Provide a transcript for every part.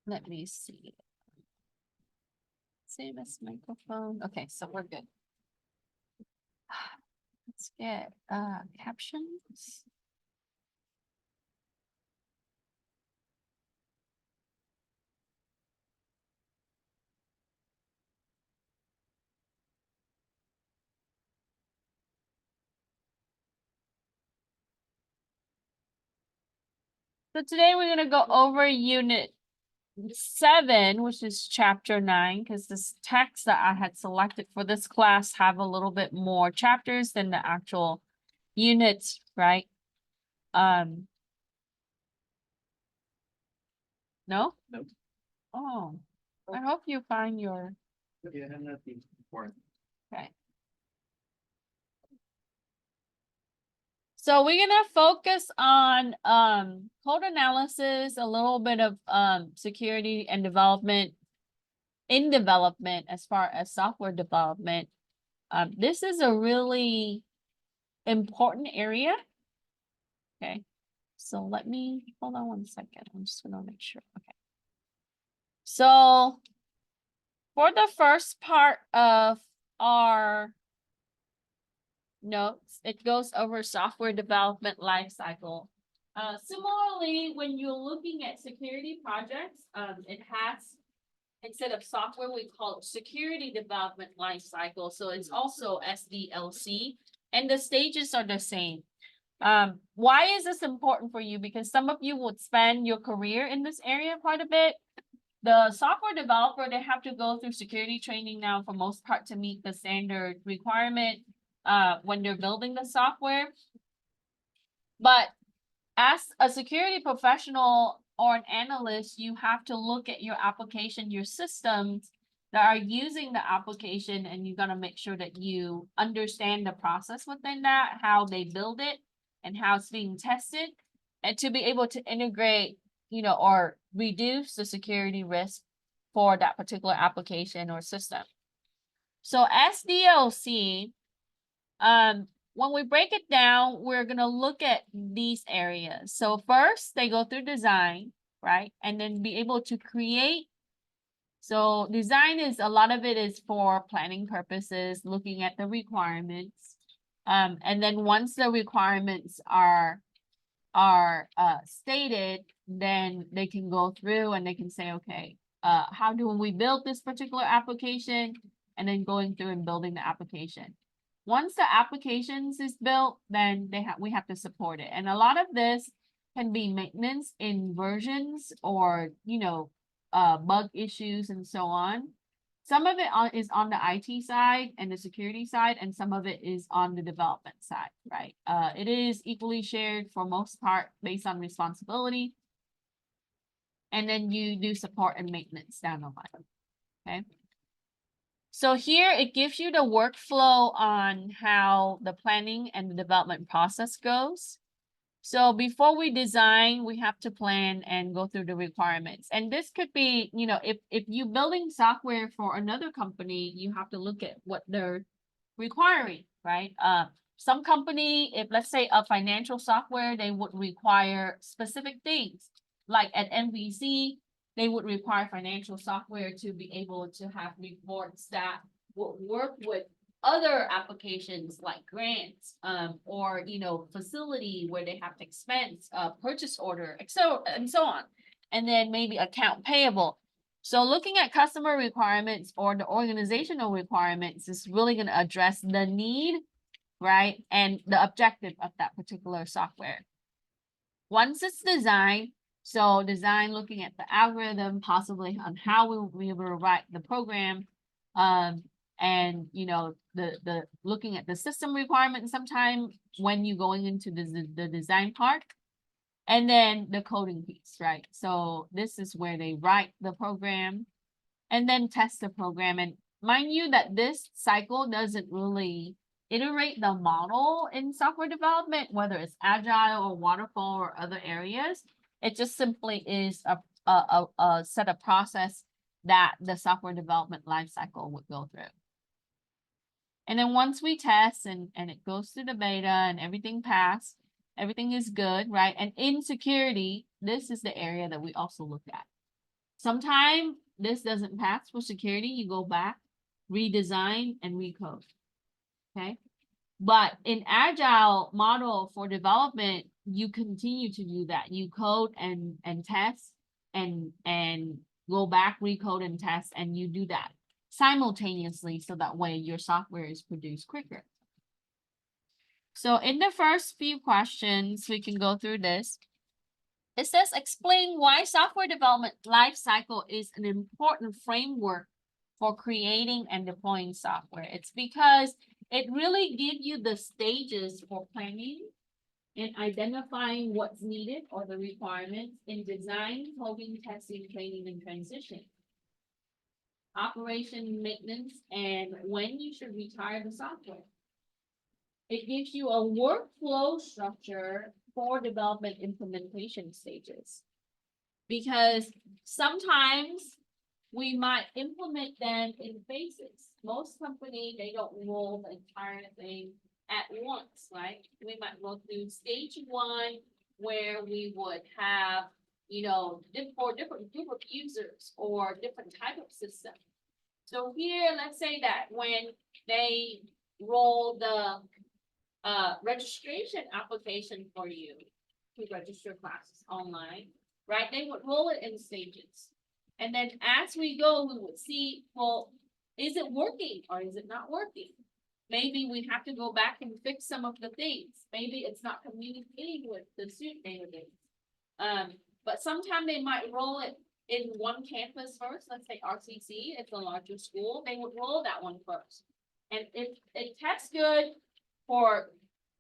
Let me see. Save as microphone. Okay, so we're good. Let's get captions. So today we're gonna go over unit 7, which is chapter 9, because this text that I had selected for this class have a little bit more chapters than the actual units, right? No? Nope. Oh, I hope you find your, Yeah, nothing important. okay. So we're gonna focus on code analysis, a little bit of security and development in development as far as software development. This is a really important area. Okay, so let me hold on one second. I'm just gonna make sure. Okay. So for the first part of our notes, it goes over software development lifecycle. Similarly, when you're looking at security projects, it has, instead of software, we call it security development lifecycle. So it's also SDLC, and the stages are the same. Why is this important for you? Because some of you would spend your career in this area quite a bit. The software developer, they have to go through security training now for most part to meet the standard requirement when they're building the software. But as a security professional or an analyst, you have to look at your application, your systems that are using the application, and you got to make sure that you understand the process within that, how they build it and how it's being tested, and to be able to integrate, or reduce the security risk for that particular application or system. So SDLC, when we break it down, we're going to look at these areas. So first, they go through design, right? And then be able to create. So design is, a lot of it is for planning purposes, looking at the requirements. And then once the requirements are stated, then they can go through and they can say, okay, how do we build this particular application? And then going through and building the application. Once the applications is built, then we have to support it. And a lot of this can be maintenance in versions or, bug issues and so on. Some of it is on the IT side and the security side, and some of it is on the development side, right? It is equally shared for most part based on responsibility. And then you do support and maintenance down the line, okay? So here it gives you the workflow on how the planning and the development process goes. So before we design, we have to plan and go through the requirements. And this could be, if you're building software for another company, you have to look at what they're requiring, right? Some company, if let's say a financial software, they would require specific things. Like at MVC, they would require financial software to be able to have reports that would work with other applications like grants, or facility where they have to expense, purchase order, and so on, and then maybe account payable. So looking at customer requirements or the organizational requirements is really going to address the need, right, and the objective of that particular software. Once it's designed, so design looking at the algorithm, possibly on how we will write the program, and the looking at the system requirements sometime when you're going into the design part, and then the coding piece, right? So this is where they write the program and then test the program. And mind you that this cycle doesn't really iterate the model in software development, whether it's agile or waterfall or other areas. It just simply is a set of process that the software development lifecycle would go through. And then once we test and it goes through the beta and everything passed, everything is good, right? And in security, this is the area that we also look at. Sometime this doesn't pass for security, you go back, redesign and recode. Okay? But in agile model for development, you continue to do that. You code and test and go back, recode and test, and you do that simultaneously so that way your software is produced quicker. So in the first few questions, we can go through this. It says, explain why software development lifecycle is an important framework for creating and deploying software. It's because it really gives you the stages for planning and identifying what's needed or the requirements in design, coding, testing, training, and transition. Operation, maintenance, and when you should retire the software. It gives you a workflow structure for development implementation stages. Because sometimes we might implement them in phases. Most companies, they don't roll the entire thing at once, right? We might go through stage one where we would have, for different group of users or different type of system. So here, let's say that when they roll the registration application for you to register classes online, right? They would roll it in stages. And then as we go, we would see, well, is it working or is it not working? Maybe we have to go back and fix some of the things. Maybe it's not communicating with the student database. But sometimes they might roll it in one campus first. Let's say RCC, it's a larger school. They would roll that one first. And if it tests good for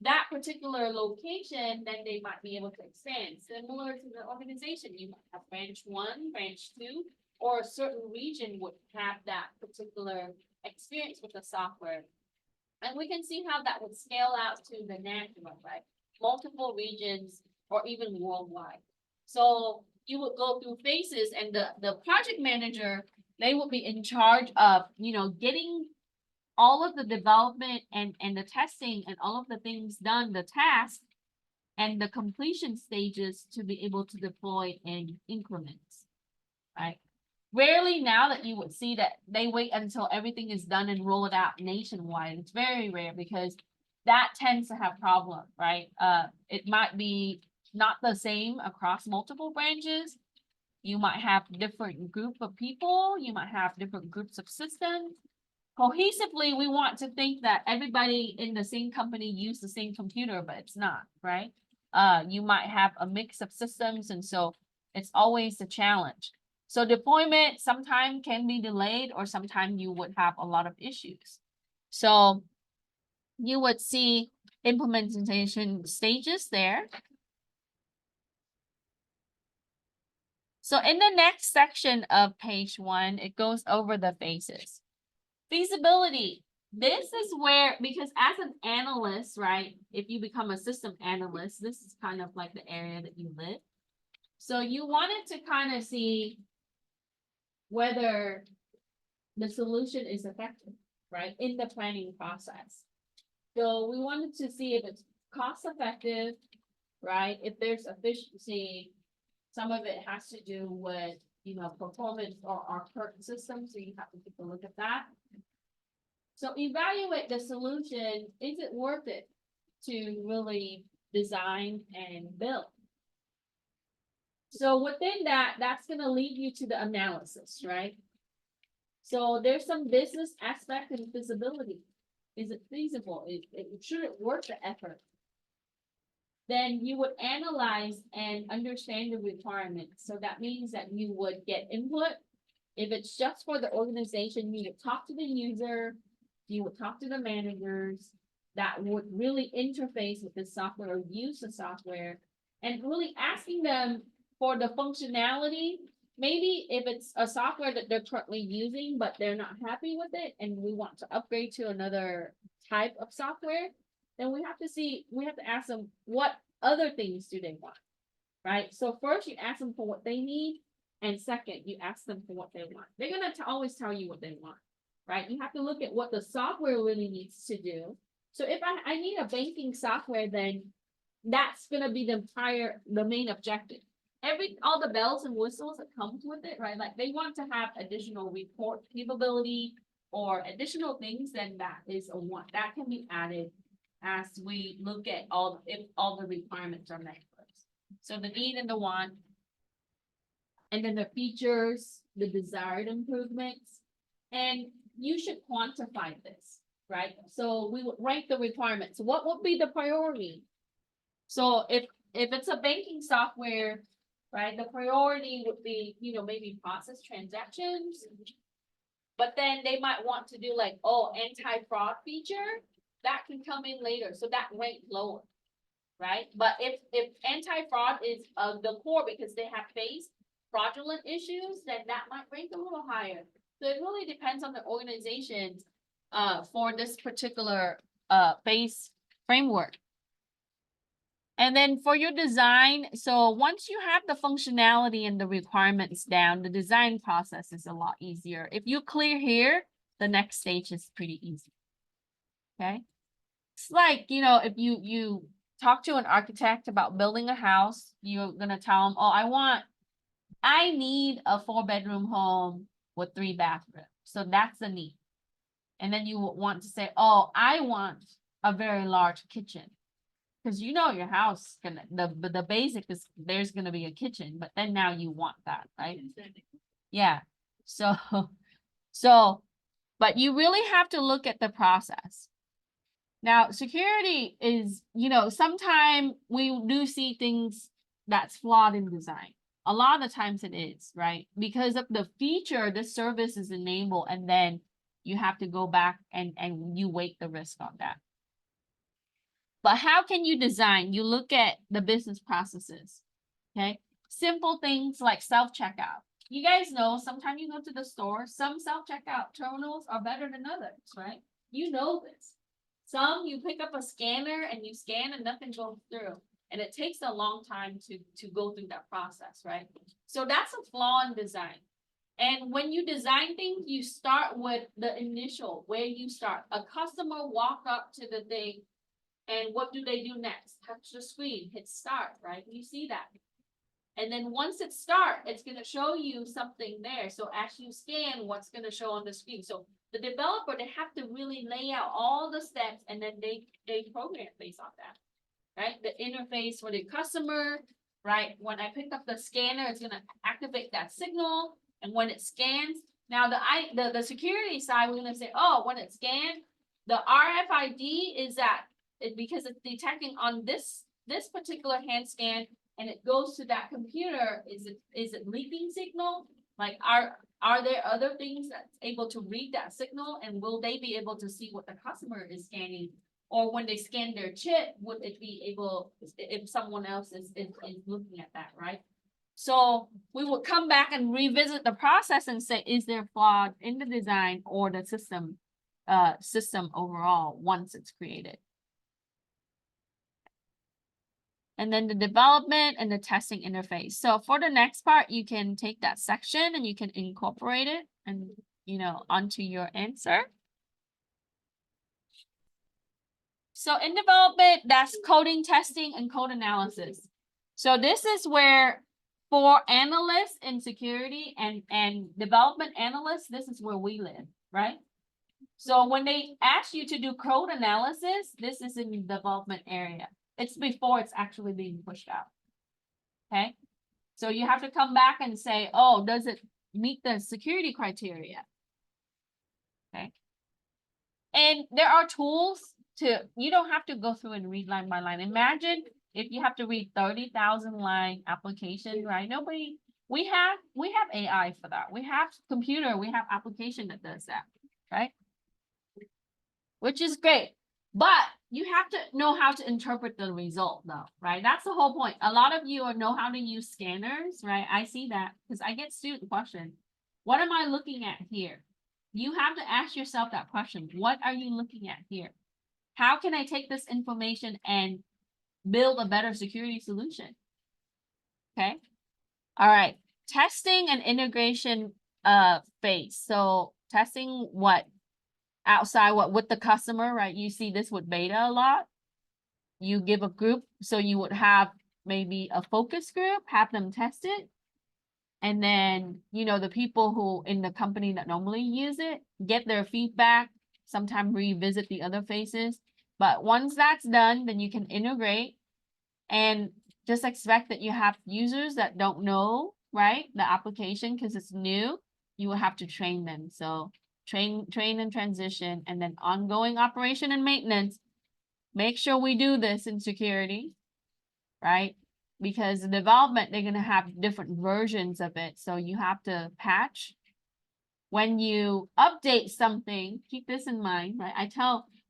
that particular location, then they might be able to expand. Similar to the organization, you might have branch 1, branch 2, or a certain region would have that particular experience with the software. And we can see how that would scale out to the national, right? Multiple regions or even worldwide. So you would go through phases, and the project manager, they will be in charge of, getting all of the development and the testing and all of the things done, the task and the completion stages to be able to deploy in increments, right? Rarely now that you would see that they wait until everything is done and roll it out nationwide. It's very rare because that tends to have problems, right? It might be not the same across multiple branches. You might have different group of people. You might have different groups of systems. Cohesively, we want to think that everybody in the same company use the same computer, but it's not, right? You might have a mix of systems, and so it's always a challenge. So deployment sometimes can be delayed, or sometimes you would have a lot of issues. So you would see implementation stages there. So in the next section of page 1, it goes over the phases. Feasibility. This is where, because as an analyst, right, if you become a system analyst, this is kind of like the area that you live. So you wanted to kind of see whether the solution is effective, right, in the planning process. So we wanted to see if it's cost effective, right, if there's efficiency. Some of it has to do with, performance or our current system, so you have to take a look at that. So evaluate the solution. Is it worth it to really design and build? So within that, that's going to lead you to the analysis, right? So there's some business aspect and feasibility. Is it feasible? Should it worth the effort? Then you would analyze and understand the requirements. So that means that you would get input. If it's just for the organization, you would talk to the user, you would talk to the managers that would really interface with the software or use the software, and really asking them for the functionality. Maybe if it's a software that they're currently using, but they're not happy with it, and we want to upgrade to another type of software, then we have to ask them, what other things do they want, right? So first you ask them for what they need, and second, you ask them for what they want. They're gonna always tell you what they want, right? You have to look at what the software really needs to do. So if I need a banking software, then that's gonna be the main objective. all the bells and whistles that comes with it, right? Like they want to have additional report capability or additional things, then that is a want, that can be added as we look at if all the requirements are met first. So the need and the want. And then the features, the desired improvements, and you should quantify this, right? So we would rank the requirements. What would be the priority? So if it's a banking software, right, the priority would be, maybe process transactions. But then they might want to do like, anti-fraud feature, that can come in later, so that ranks lower, right? But if anti-fraud is the core because they have faced fraudulent issues, then that might rank a little higher. So it really depends on the organization for this particular base framework. And then for your design, so once you have the functionality and the requirements down, the design process is a lot easier. If you clear here, the next stage is pretty easy. Okay. It's like, if you talk to an architect about building a house, you're gonna tell them, I need a 4-bedroom home with 3 bathrooms. So that's the need. And then you want to say, I want a very large kitchen. Because your house the basic is there's gonna be a kitchen, but then now you want that, right? Yeah. So, but you really have to look at the process. Now, security is, sometimes we do see things that's flawed in design. A lot of the times it is, right? Because of the feature, the service is enabled, and then you have to go back and you weight the risk on that. But how can you design? You look at the business processes, okay? Simple things like self-checkout. You guys know, sometimes you go to the store, some self-checkout terminals are better than others, right? You know this. Some you pick up a scanner and you scan and nothing goes through. And it takes a long time to go through that process, right? So that's a flaw in design. And when you design things, you start with the initial, where you start. A customer walk up to the thing, and what do they do next? Touch the screen, hit start, right? You see that. And then once it starts, it's going to show you something there. So as you scan, what's going to show on the screen? So the developer, they have to really lay out all the steps, and then they program based on that, right? The interface for the customer, right? When I pick up the scanner, it's going to activate that signal. And when it scans, now the security side, we're going to say, when it scans, the RFID is that because it's detecting on this particular hand scan, and it goes to that computer, is it leaking signal? Like, are there other things that's able to read that signal, and will they be able to see what the customer is scanning? Or when they scan their chip, would it be able, if someone else is looking at that, right? So we will come back and revisit the process and say, is there flaw in the design or the system overall once it's created? And then the development and the testing interface. So for the next part, you can take that section and you can incorporate it and, onto your answer. So in development, that's coding, testing, and code analysis. So this is where for analysts in security and development analysts, this is where we live, right? So when they ask you to do code analysis, this is in the development area. It's before it's actually being pushed out. Okay. So you have to come back and say, does it meet the security criteria? Okay. And there are tools you don't have to go through and read line by line. Imagine if you have to read 30,000 line application, right? We have AI for that. We have computer, we have application that does that, right? Which is great. But you have to know how to interpret the result though, right? That's the whole point. A lot of you know how to use scanners, right? I see that because I get student questions. What am I looking at here? You have to ask yourself that question. What are you looking at here? How can I take this information and build a better security solution? Okay. All right. Testing and integration phase. So testing what? Outside with the customer, right? You see this with beta a lot. You give a group, so you would have maybe a focus group, have them test it. And then, you know, the people who in the company that normally use it, get their feedback, sometime revisit the other phases. But once that's done, then you can integrate and just expect that you have users that don't know, right, the application because it's new. You will have to train them. So train and transition, and then ongoing operation and maintenance. Make sure we do this in security, right? Because the development, they're going to have different versions of it. So you have to patch. When you update something, keep this in mind, right?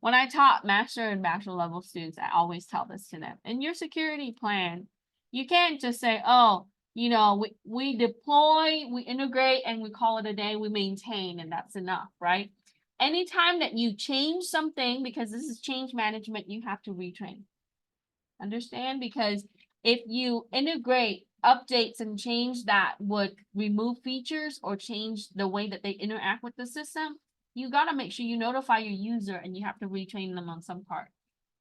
When I taught master and bachelor level students, I always tell this to them. In your security plan, you can't just say, oh, you know, we deploy, we integrate, and we call it a day, we maintain, and that's enough, right? Anytime that you change something, because this is change management, you have to retrain. Understand? Because if you integrate updates and change that would remove features or change the way that they interact with the system, you got to make sure you notify your user and you have to retrain them on some part.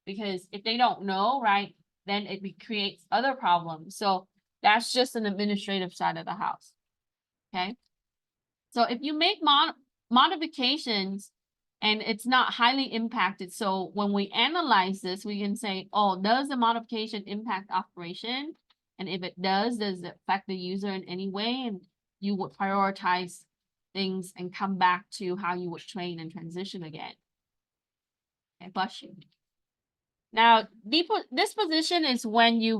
Because if they don't know, right, then it creates other problems. So that's just an administrative side of the house. Okay. So if you make modifications and it's not highly impacted, so when we analyze this, we can say, oh, does the modification impact operation? And if it does it affect the user in any way? And you would prioritize things and come back to how you would train and transition again. Okay, bless you. Now, disposition is when you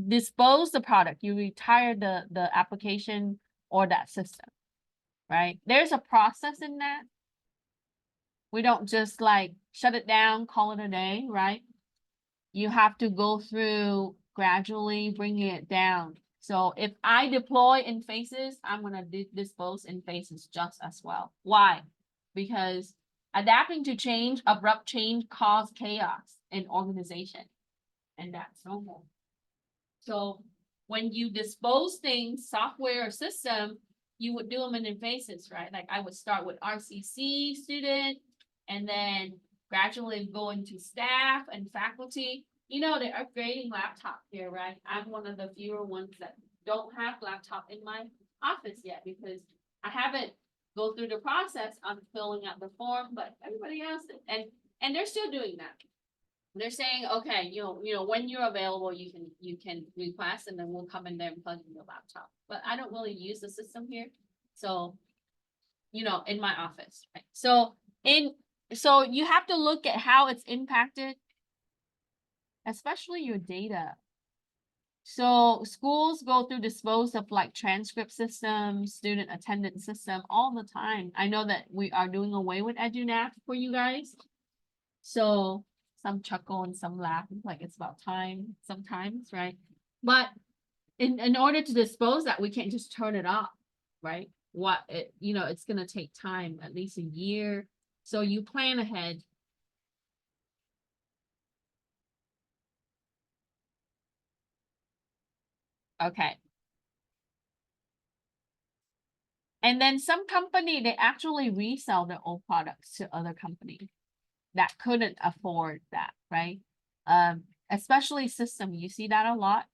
dispose the product, you retire the application or that system, right? There's a process in that. We don't just like shut it down, call it a day, right? You have to go through gradually bringing it down. So if I deploy in phases, I'm going to dispose in phases just as well. Why? Because adapting to change, abrupt change cause chaos in organization. And that's normal. So when you dispose things, software or system, you would do them in phases, right? Like I would start with RCC student and then gradually go into staff and faculty. You know, they're upgrading laptop here, right? I'm one of the fewer ones that don't have laptop in my office yet because I haven't go through the process of filling out the form, but everybody else, and they're still doing that. They're saying, okay, you know, when you're available, you can request, and then we'll come in there and plug in your laptop. But I don't really use the system here, so you know, in my office, right? So you have to look at how it's impacted, especially your data. So schools go through dispose of like transcript systems, student attendance system all the time. I know that we are doing away with EduNav for you guys. So some chuckle and some laugh, like it's about time sometimes, right? But in order to dispose that, we can't just turn it off, right? You know, it's gonna take time, at least a year. So you plan ahead. Okay. And then some company, they actually resell their old products to other companies that couldn't afford that, right? Especially system, you see that a lot,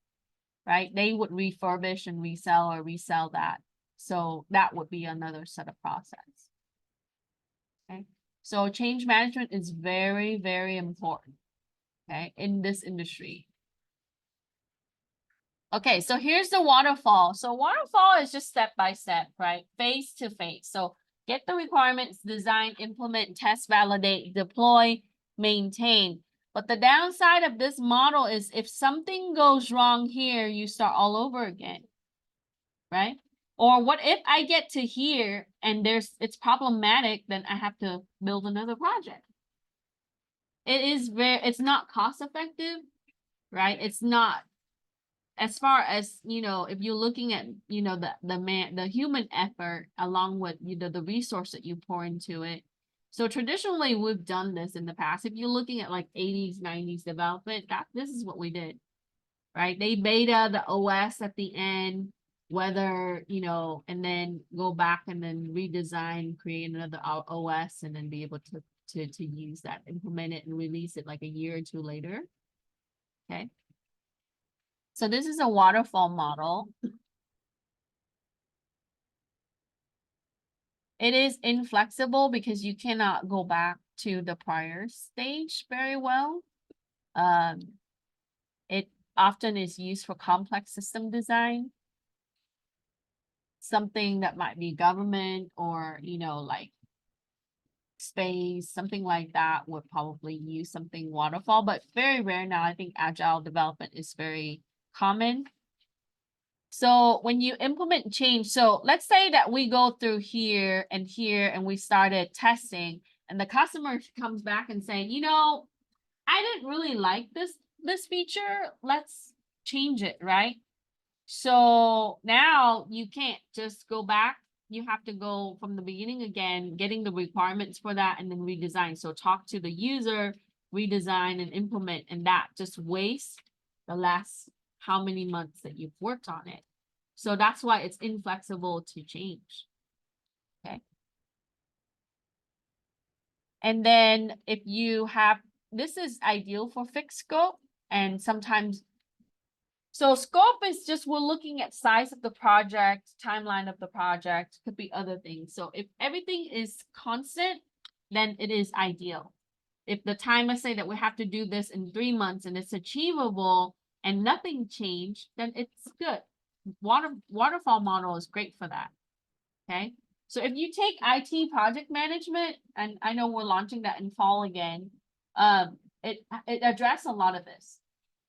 right? They would refurbish and resell that. So that would be another set of process. Okay. So change management is very, very important, okay, in this industry. Okay, so here's the waterfall. So waterfall is just step by step, right? Phase to phase. So get the requirements, design, implement, test, validate, deploy, maintain. But the downside of this model is if something goes wrong here, you start all over again, right? Or what if I get to here and it's problematic, then I have to build another project. It's not cost effective, right? It's not, as far as, you know, if you're looking at, you know, the human effort along with, you know, the resource that you pour into it. So traditionally we've done this in the past. If you're looking at like 80s, 90s development, this is what we did, right? They beta the OS at the end, whether, you know, and then go back and then redesign, create another OS, and then be able to use that, implement it and release it like a year or two later. Okay. So this is a waterfall model. It is inflexible because you cannot go back to the prior stage very well. It often is used for complex system design. Something that might be government or, like space, something like that would probably use something waterfall, but very rare now. I think agile development is very common. So when you implement change, so let's say that we go through here and we started testing and the customer comes back and saying, I didn't really like this feature. Let's change it, right? So now you can't just go back. You have to go from the beginning again, getting the requirements for that and then redesign. So talk to the user, redesign and implement, and that just wastes the last how many months that you've worked on it. So that's why it's inflexible to change. Okay. And then if you have, this is ideal for fixed scope and sometimes, so scope is just, we're looking at size of the project, timeline of the project, could be other things. So if everything is constant, then it is ideal. If the timer say that we have to do this in 3 months and it's achievable and nothing changed, then it's good. Waterfall model is great for that. Okay. So if you take IT project management, and I know we're launching that in fall again, it addresses a lot of this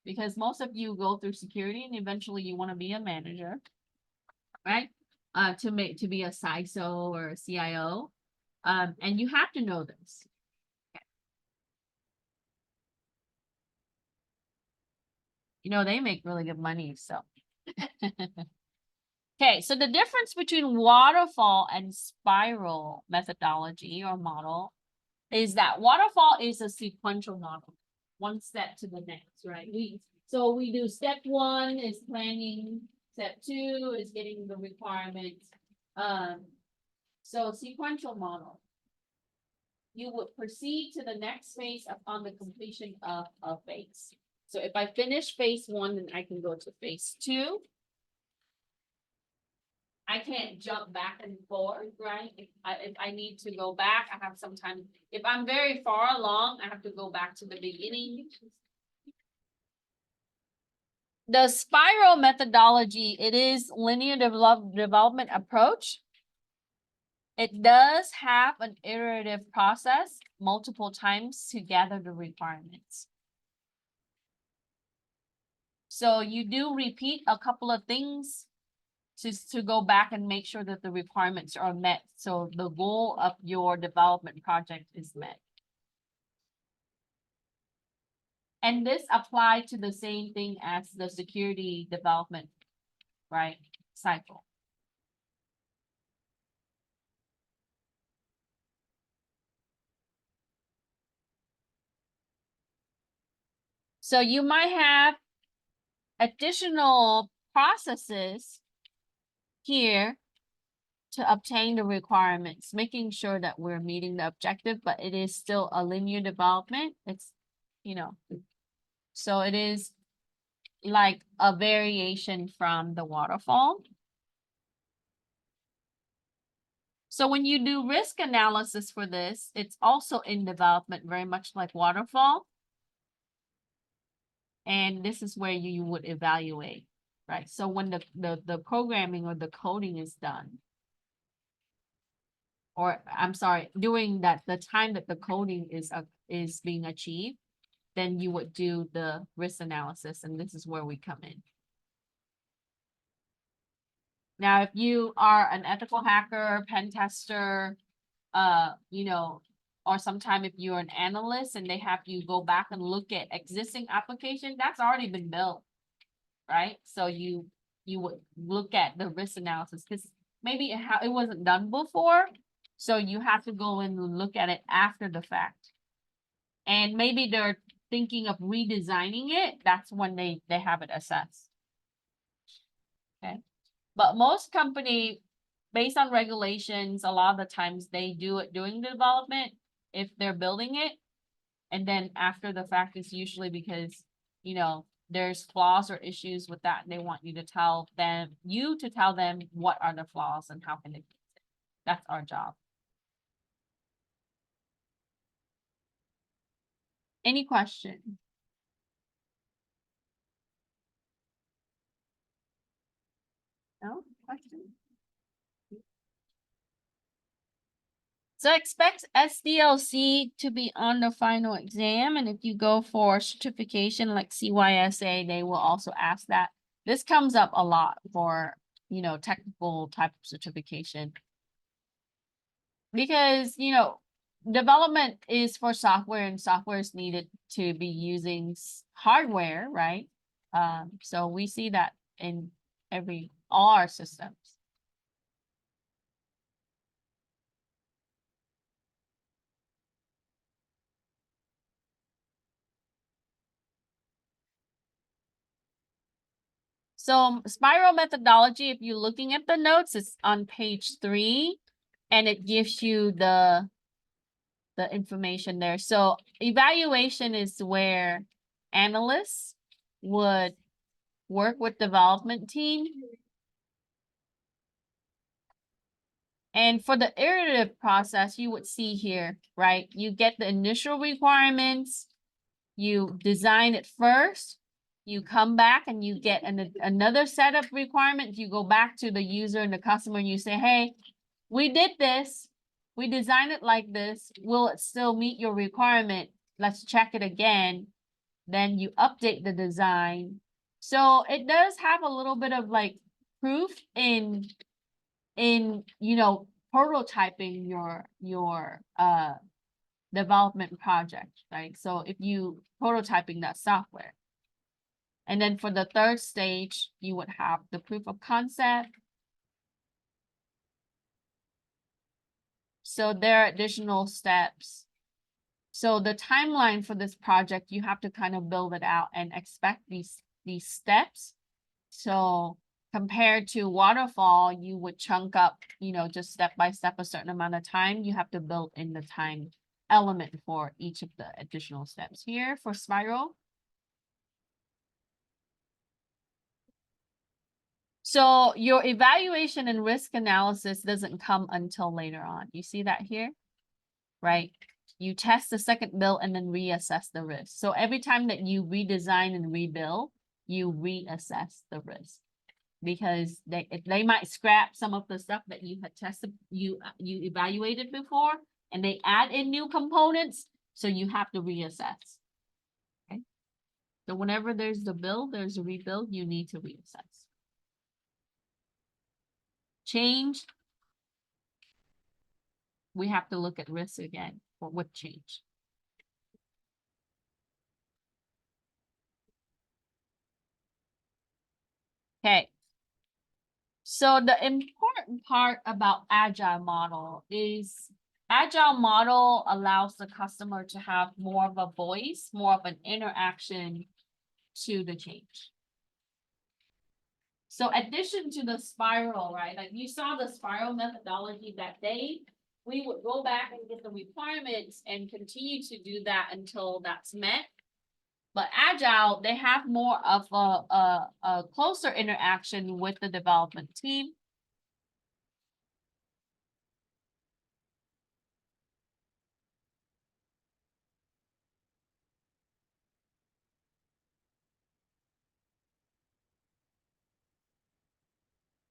because most of you go through security and eventually you want to be a manager, right? To be a CISO or a CIO, and you have to know this. They make really good money, so. Okay, so the difference between waterfall and spiral methodology or model is that waterfall is a sequential model, one step to the next, right? So we do step 1 is planning, step 2 is getting the requirements. So sequential model. You would proceed to the next phase upon the completion of a phase. So if I finish phase 1, then I can go to phase 2. I can't jump back and forth, right? If I need to go back, I have some time. If I'm very far along, I have to go back to the beginning. The spiral methodology, it is linear development approach. It does have an iterative process multiple times to gather the requirements. So you do repeat a couple of things to go back and make sure that the requirements are met. So the goal of your development project is met. And this applies to the same thing as the security development, right, cycle. So you might have additional processes here to obtain the requirements, making sure that we're meeting the objective, but it is still a linear development. It's, so it is like a variation from the waterfall. So when you do risk analysis for this, it's also in development, very much like waterfall. And this is where you would evaluate, right? So when the programming or the coding is done, or I'm sorry, during the time that the coding is being achieved, then you would do the risk analysis, and this is where we come in. Now, if you are an ethical hacker, pen tester, or sometime if you're an analyst and they have you go back and look at existing application, that's already been built, right? So you would look at the risk analysis because maybe it wasn't done before. So you have to go in and look at it after the fact. And maybe they're thinking of redesigning it. That's when they have it assessed. Okay. But most company, based on regulations, a lot of the times they do it during the development if they're building it. And then after the fact is usually because, there's flaws or issues with that, they want you to tell them, what are the flaws and how can they fix it. That's our job. Any questions? No questions? So expect SDLC to be on the final exam, and if you go for certification like CYSA, they will also ask that. This comes up a lot for, technical type of certification. Because, development is for software and software is needed to be using hardware, right? So we see that in all our systems. So spiral methodology, if you're looking at the notes, it's on page 3 and it gives you the information there. So evaluation is where analysts would work with development team. And for the iterative process, you would see here, right? You get the initial requirements, you design it first, you come back and you get another set of requirements. You go back to the user and the customer and you say, hey, we did this. We designed it like this. Will it still meet your requirement? Let's check it again. Then you update the design. So it does have a little bit of like proof in prototyping your development project, right? So if you prototyping that software. And then for the third stage, you would have the proof of concept. So there are additional steps. So the timeline for this project, you have to kind of build it out and expect these steps. So compared to waterfall, you would chunk up, just step by step a certain amount of time. You have to build in the time element for each of the additional steps. Here for spiral. So your evaluation and risk analysis doesn't come until later on. You see that here, right? You test the second build and then reassess the risk. So every time that you redesign and rebuild, you reassess the risk. Because they might scrap some of the stuff that you had tested, you evaluated before, and they add in new components, so you have to reassess. Okay. So whenever there's the build, there's a rebuild, you need to reassess. Change. We have to look at risk again with change. Okay. So the important part about agile model is agile model allows the customer to have more of a voice, more of an interaction to the change. So addition to the spiral, right? Like you saw the spiral methodology that day, we would go back and get the requirements and continue to do that until that's met. But agile, they have more of a closer interaction with the development team.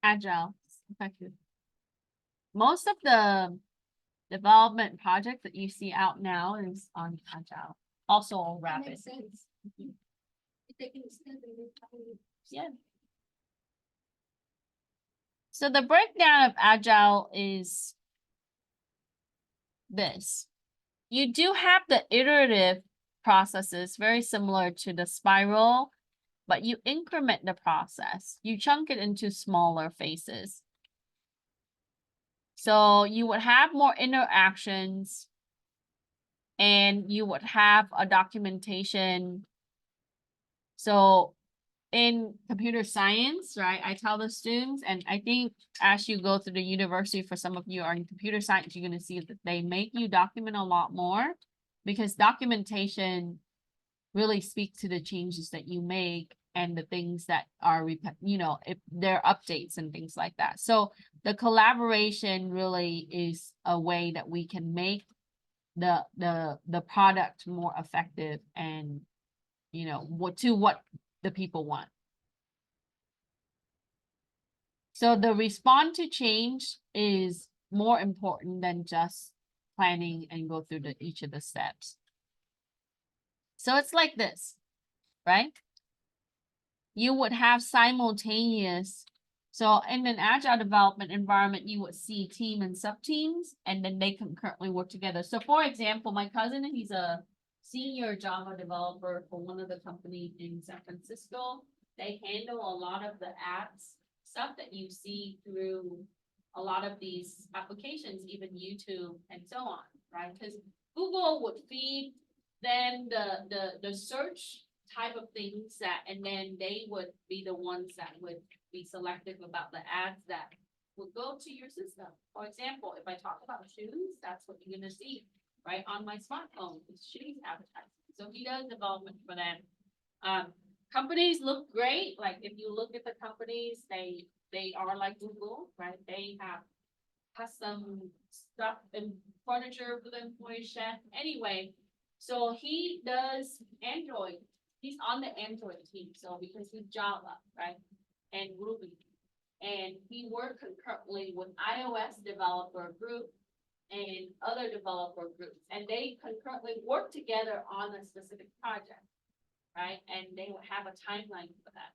Agile, effective. Most of the development projects that you see out now is on agile, also on rapid. Makes sense. Mhm. They can extend it. Yeah. So the breakdown of agile is this. You do have the iterative processes very similar to the spiral, but you increment the process. You chunk it into smaller phases. So you would have more interactions and you would have a documentation. So in computer science, right, I tell the students, and I think as you go through the university, for some of you are in computer science, you're going to see that they make you document a lot more because documentation really speak to the changes that you make and the things that are, if there are updates and things like that. So the collaboration really is a way that we can make the product more effective and, what the people want. So the respond to change is more important than just planning and go through each of the steps. So it's like this, right? You would have simultaneous. So in an agile development environment, you would see team and sub-teams, and then they concurrently work together. So for example, my cousin, he's a senior Java developer for one of the companies in San Francisco. They handle a lot of the apps, stuff that you see through a lot of these applications, even YouTube and so on, right? Because Google would feed them the search type of things and then they would be the ones that would be selective about the ads that would go to your system. For example, if I talk about shoes, that's what you're gonna see right on my smartphone. It's shoes advertising. So he does development for them. Companies look great. Like if you look at the companies, they are like Google, right? They have custom stuff and furniture for the employee chef. Anyway, so he does Android. He's on the Android team, so because he's Java, right, and Ruby, and he worked concurrently with iOS developer group and other developer groups, and they concurrently work together on a specific project, right, and they will have a timeline for that.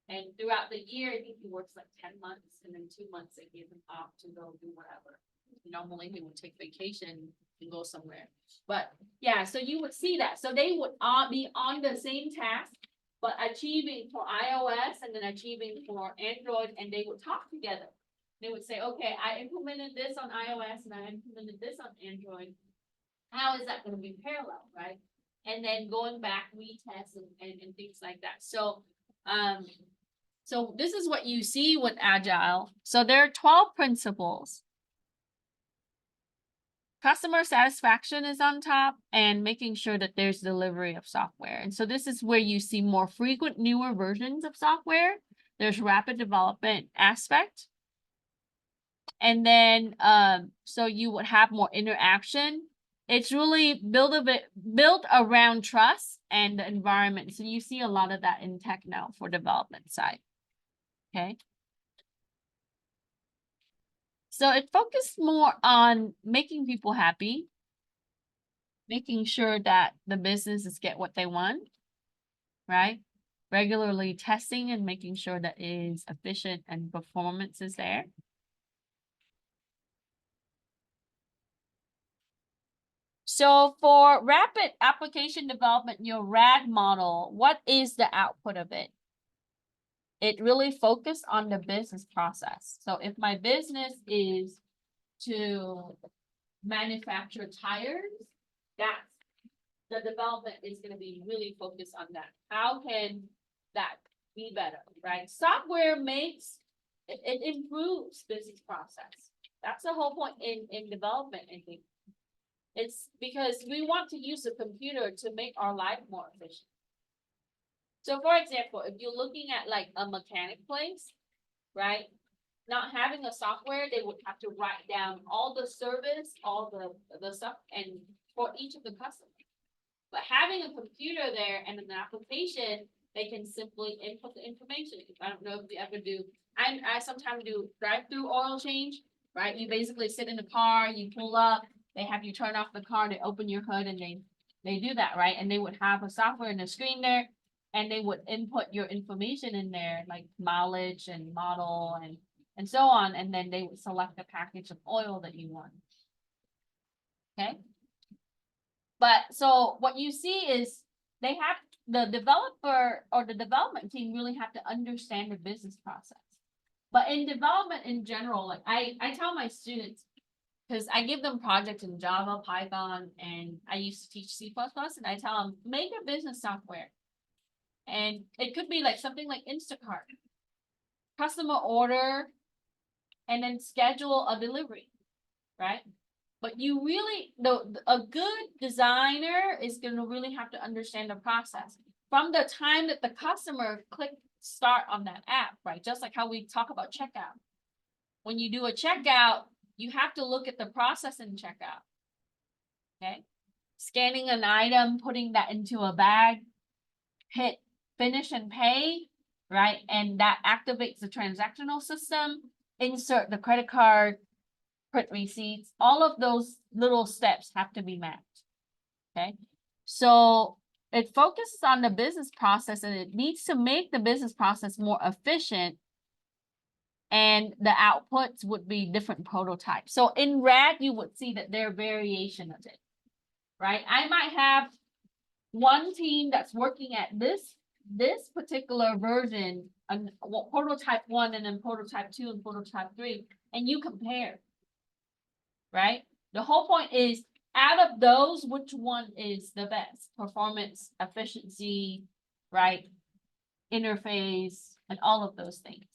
And throughout the year, I think he works like 10 months, and then 2 months they give him off to go do whatever. Normally he would take vacation and go somewhere. But yeah, so you would see that. So they would all be on the same task, but achieving for iOS and then achieving for Android, and they would talk together. They would say, okay, I implemented this on iOS and I implemented this on Android. How is that going to be parallel, right? And then going back, retest and things like that. So, so this is what you see with Agile. So there are 12 principles. Customer satisfaction is on top and making sure that there's delivery of software. And so this is where you see more frequent, newer versions of software. There's rapid development aspect. And then, so you would have more interaction. It's really built around trust and the environment. So you see a lot of that in tech now for development side. Okay. So it focused more on making people happy, making sure that the businesses get what they want, right? Regularly testing and making sure that it is efficient and performance is there. So for rapid application development, your RAD model, what is the output of it? It really focused on the business process. So if my business is to manufacture tires, that's the development is going to be really focused on that. How can that be better, right? Software makes, it improves business process. That's the whole point in development, I think. It's because we want to use a computer to make our life more efficient. So for example, if you're looking at like a mechanic place, right? Not having a software, they would have to write down all the service, all the stuff, and for each of the customers. But having a computer there and an application, they can simply input the information. I don't know if you ever do, I sometimes do drive-through oil change, right? You basically sit in the car, you pull up, they have you turn off the car, they open your hood, and they do that, right? And they would have a software in the screen there, and they would input your information in there, like mileage and model and so on, and then they would select the package of oil that you want. Okay. But so what you see is they have the developer or the development team really have to understand the business process. But in development in general, like I tell my students, because I give them projects in Java, Python, and I used to teach C++, and I tell them, make a business software. And it could be like something like Instacart, customer order, and then schedule a delivery, right? But you really, a good designer is gonna really have to understand the process. From the time that the customer click start on that app, right? Just like how we talk about checkout. When you do a checkout, you have to look at the process in checkout. Okay? Scanning an item, putting that into a bag, hit finish and pay, right? And that activates the transactional system, insert the credit card, print receipts, all of those little steps have to be mapped. Okay, so it focuses on the business process and it needs to make the business process more efficient. And the outputs would be different prototypes. So in red, you would see that there are variation of it, right? I might have one team that's working at this particular version, prototype 1 and then prototype 2 and prototype 3, and you compare, right? The whole point is, out of those, which one is the best? Performance, efficiency, right? Interface, and all of those things.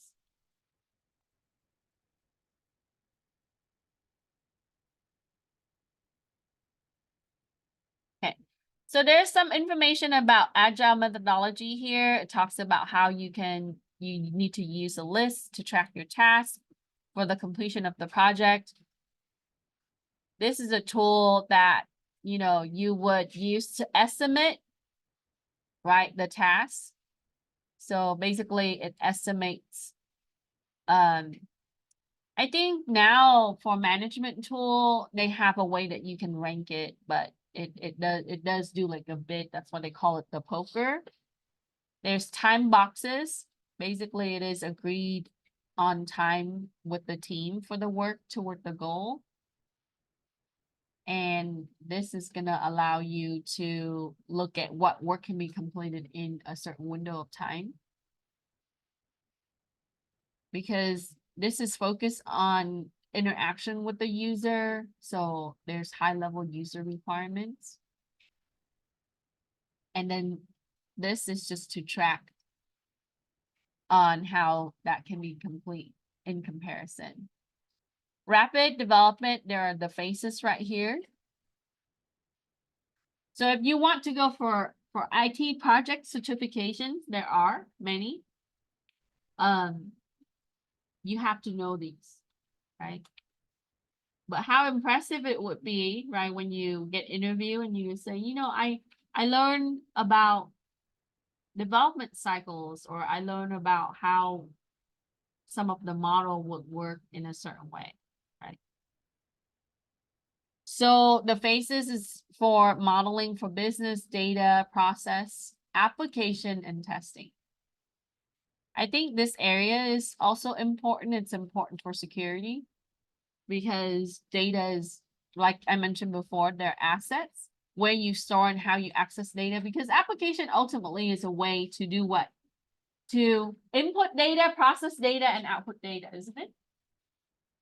Okay, so there's some information about agile methodology here. It talks about how you need to use a list to track your tasks for the completion of the project. This is a tool that, you would use to estimate, right, the tasks. So basically it estimates, I think now for management tool, they have a way that you can rank it, but it does do like a bit, that's why they call it the poker. There's time boxes. Basically it is agreed on time with the team for the work toward the goal. And this is gonna allow you to look at what work can be completed in a certain window of time. Because this is focused on interaction with the user, so there's high-level user requirements. And then this is just to track on how that can be complete in comparison. Rapid development, there are the phases right here. So if you want to go for IT project certifications, there are many. You have to know these, right? But how impressive it would be, right, when you get interviewed and you say, I learned about development cycles, or I learned about how some of the model would work in a certain way, right? So the phases is for modeling for business, data, process, application, and testing. I think this area is also important. It's important for security because data is, like I mentioned before, they're assets, where you store and how you access data, because application ultimately is a way to do what? To input data, process data, and output data, isn't it?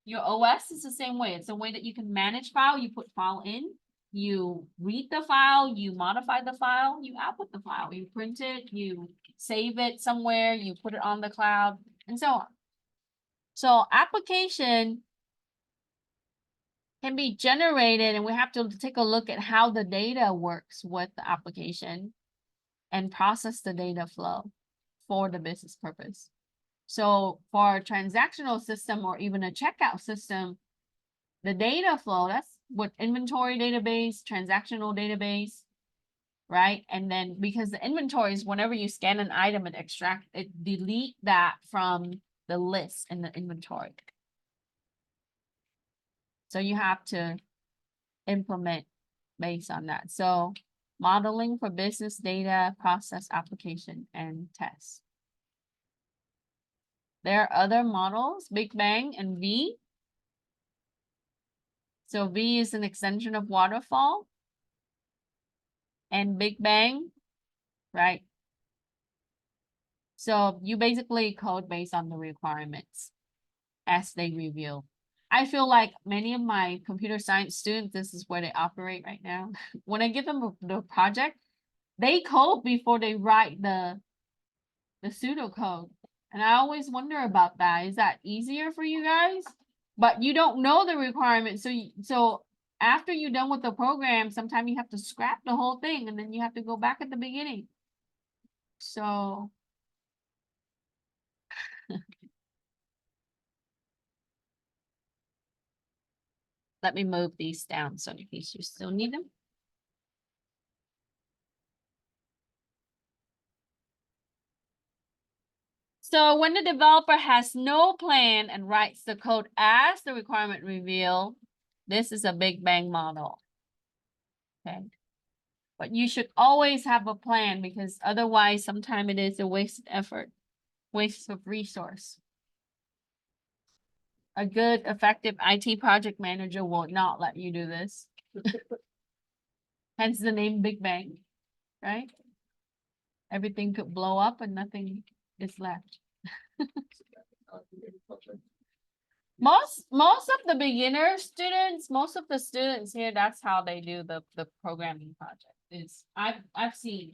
Your OS is the same way. It's a way that you can manage file. You put file in, you read the file, you modify the file, you output the file, you print it, you save it somewhere, you put it on the cloud, and so on. So application can be generated, and we have to take a look at how the data works with the application and process the data flow for the business purpose. So for a transactional system or even a checkout system, the data flow, that's what inventory database, transactional database, right? And then because the inventory is whenever you scan an item and delete that from the list in the inventory. So you have to implement based on that. So modeling for business data, process, application, and test. There are other models, Big Bang and V. So V is an extension of waterfall. And Big Bang, right? So you basically code based on the requirements as they reveal. I feel like many of my computer science students, this is where they operate right now. When I give them the project, they code before they write the pseudocode. And I always wonder about that. Is that easier for you guys? But you don't know the requirements. So after you're done with the program, sometimes you have to scrap the whole thing and then you have to go back at the beginning. So. Let me move these down so in case you still need them. So when the developer has no plan and writes the code as the requirement reveal, this is a big bang model. Okay. But you should always have a plan because otherwise sometimes it is a wasted effort, waste of resource. A good, effective IT project manager will not let you do this. Hence the name Big Bang, right? Everything could blow up and nothing is left. Most of the beginner students, most of the students here, that's how they do the programming project. Is I've seen,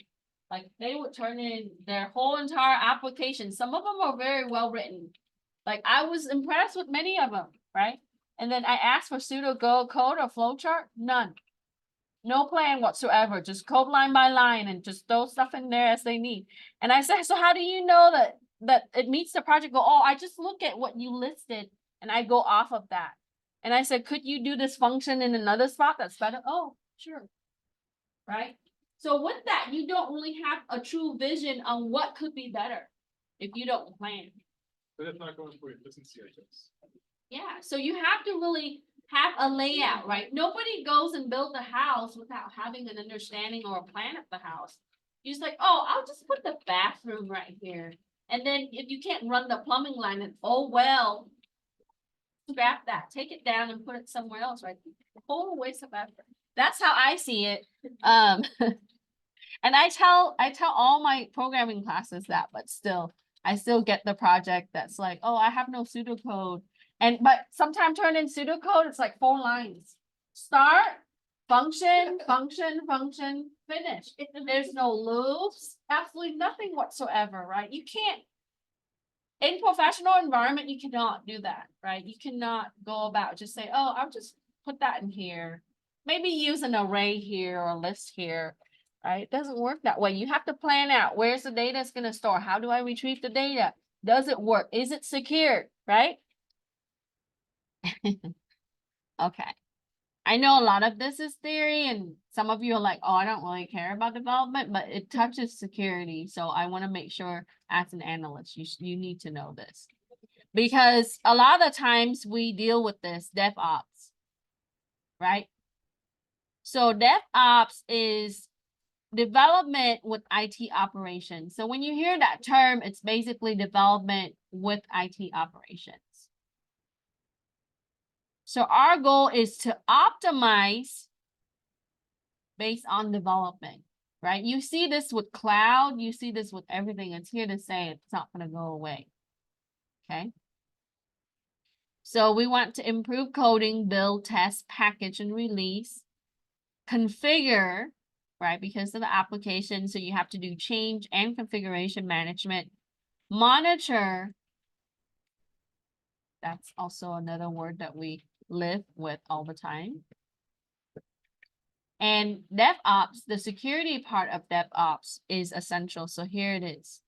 like they would turn in their whole entire application. Some of them are very well written. Like I was impressed with many of them, right? And then I asked for pseudocode or flowchart, none. No plan whatsoever, just code line by line and just throw stuff in there as they need. And I said, so how do you know that it meets the project goal? Oh, I just look at what you listed and I go off of that. And I said, could you do this function in another spot that's better? Oh, sure. Right? So with that, you don't really have a true vision on what could be better if you don't plan. But if not going for it, doesn't CIS. Yeah, so you have to really have a layout, right? Nobody goes and builds a house without having an understanding or a plan of the house. You're just like, oh, I'll just put the bathroom right here. And then if you can't run the plumbing line, and oh, well, scrap that, take it down and put it somewhere else, right? A whole waste of effort. That's how I see it. And I tell all my programming classes that, but still, I still get the project that's like, oh, I have no pseudocode. But sometimes turn in pseudocode, it's like 4 lines. Start, function, finish. There's no loops, absolutely nothing whatsoever, right? You can't, in professional environment, you cannot do that, right? You cannot go about just say, oh, I'll just put that in here. Maybe use an array here or a list here, right? It doesn't work that way. You have to plan out where's the data is going to store. How do I retrieve the data? Does it work? Is it secured, right? Okay. I know a lot of this is theory and some of you are like, oh, I don't really care about development, but it touches security. So I want to make sure as an analyst, you need to know this. Because a lot of the times we deal with this DevOps, right? So DevOps is development with IT operations. So when you hear that term, it's basically development with IT operations. So our goal is to optimize based on development, right? You see this with cloud, you see this with everything. It's here to say it's not going to go away, okay? So we want to improve coding, build, test, package, and release, configure, right? Because of the application, so you have to do change and configuration management, monitor. That's also another word that we live with all the time. And DevOps, the security part of DevOps is essential. So here it is.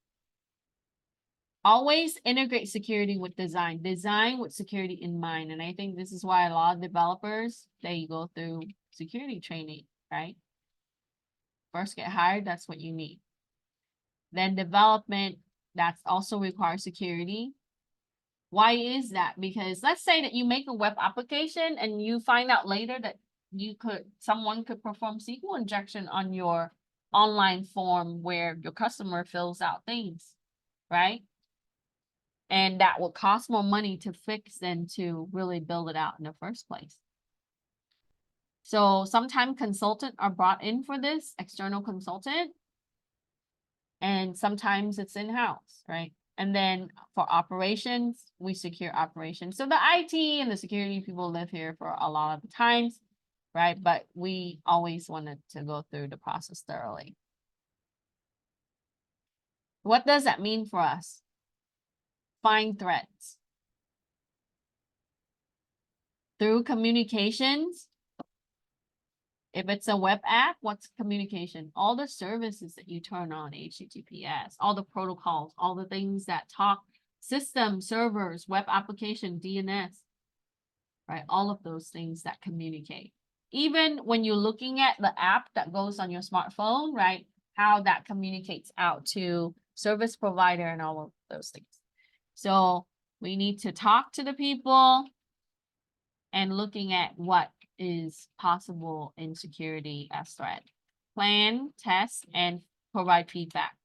Always integrate security with design. Design with security in mind. And I think this is why a lot of developers, they go through security training, right? First get hired, that's what you need. Then development, that's also requires security. Why is that? Because let's say that you make a web application and you find out later that someone could perform SQL injection on your online form where your customer fills out things, right? And that will cost more money to fix than to really build it out in the first place. So sometimes consultants are brought in for this, external consultant, and sometimes it's in-house, right? And then for operations, we secure operations. So the IT and the security people live here for a lot of the times, right? But we always wanted to go through the process thoroughly. What does that mean for us? Find threats. Through communications, If it's a web app, what's communication? All the services that you turn on, HTTPS, all the protocols, all the things that talk, system, servers, web application, DNS, right? All of those things that communicate. Even when you're looking at the app that goes on your smartphone, right? How that communicates out to service provider and all of those things. So we need to talk to the people and looking at what is possible in security as threat. Plan, test, and provide feedback.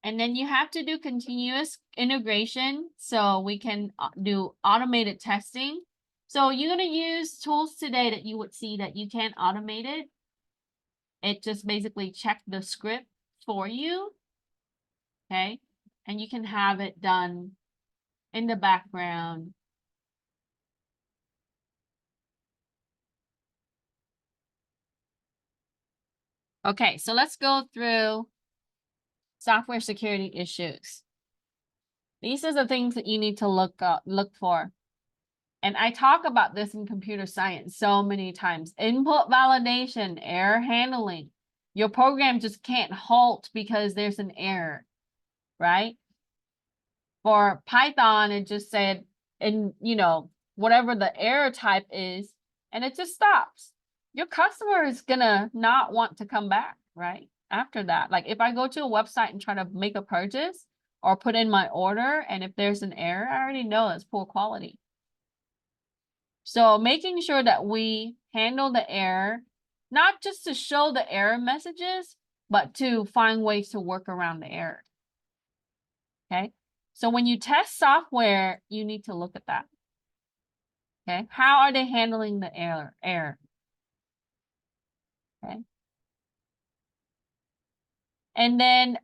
And then you have to do continuous integration so we can do automated testing. So you're going to use tools today that you would see that you can automate it. It just basically check the script for you. Okay. And you can have it done in the background. Okay, so let's go through software security issues. These are the things that you need to look for. And I talk about this in computer science so many times. Input validation, error handling. Your program just can't halt because there's an error, right? For Python, it just said, and whatever the error type is, and it just stops. Your customer is gonna not want to come back, right? After that, like if I go to a website and try to make a purchase or put in my order, and if there's an error, I already know it's poor quality. So making sure that we handle the error, not just to show the error messages, but to find ways to work around the error. Okay, so when you test software, you need to look at that. Okay, how are they handling the error? Okay. And then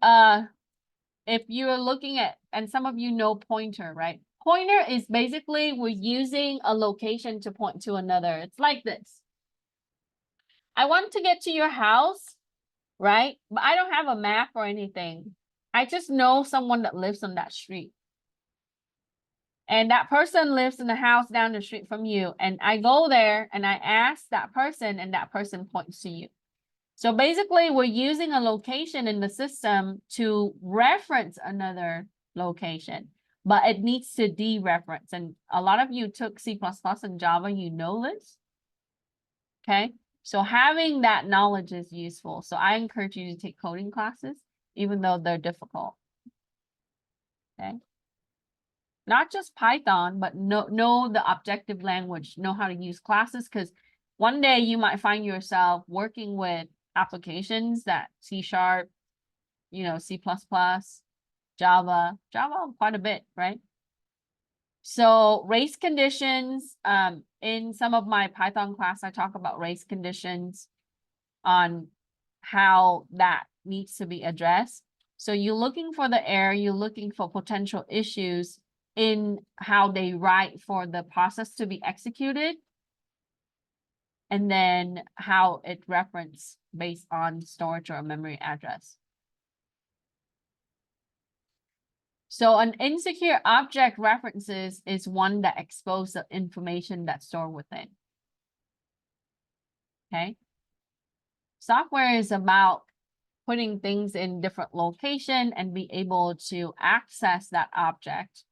if you're looking at, and some of you know pointer, right? Pointer is basically we're using a location to point to another. It's like this. I want to get to your house, right? But I don't have a map or anything. I just know someone that lives on that street. And that person lives in the house down the street from you. And I go there and I ask that person and that person points to you. So basically, we're using a location in the system to reference another location, but it needs to dereference. And a lot of you took C++ and Java, you know this. Okay, so having that knowledge is useful. So I encourage you to take coding classes, even though they're difficult. Okay. Not just Python, but know the objective language, know how to use classes, because one day you might find yourself working with applications that C#, C++, Java quite a bit, right? So race conditions, in some of my Python class, I talk about race conditions on how that needs to be addressed. So you're looking for the error, you're looking for potential issues in how they write for the process to be executed, and then how it references based on storage or memory address. So an insecure object references is one that exposes the information that's stored within. Okay. Software is about putting things in different location and be able to access that object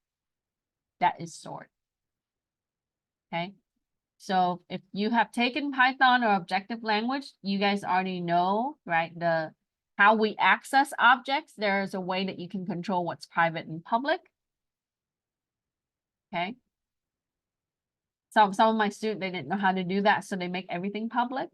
that is stored. Okay. So if you have taken Python or objective language, you guys already know, right? How we access objects, there's a way that you can control what's private and public. Okay. Some of my students, they didn't know how to do that, so they make everything public.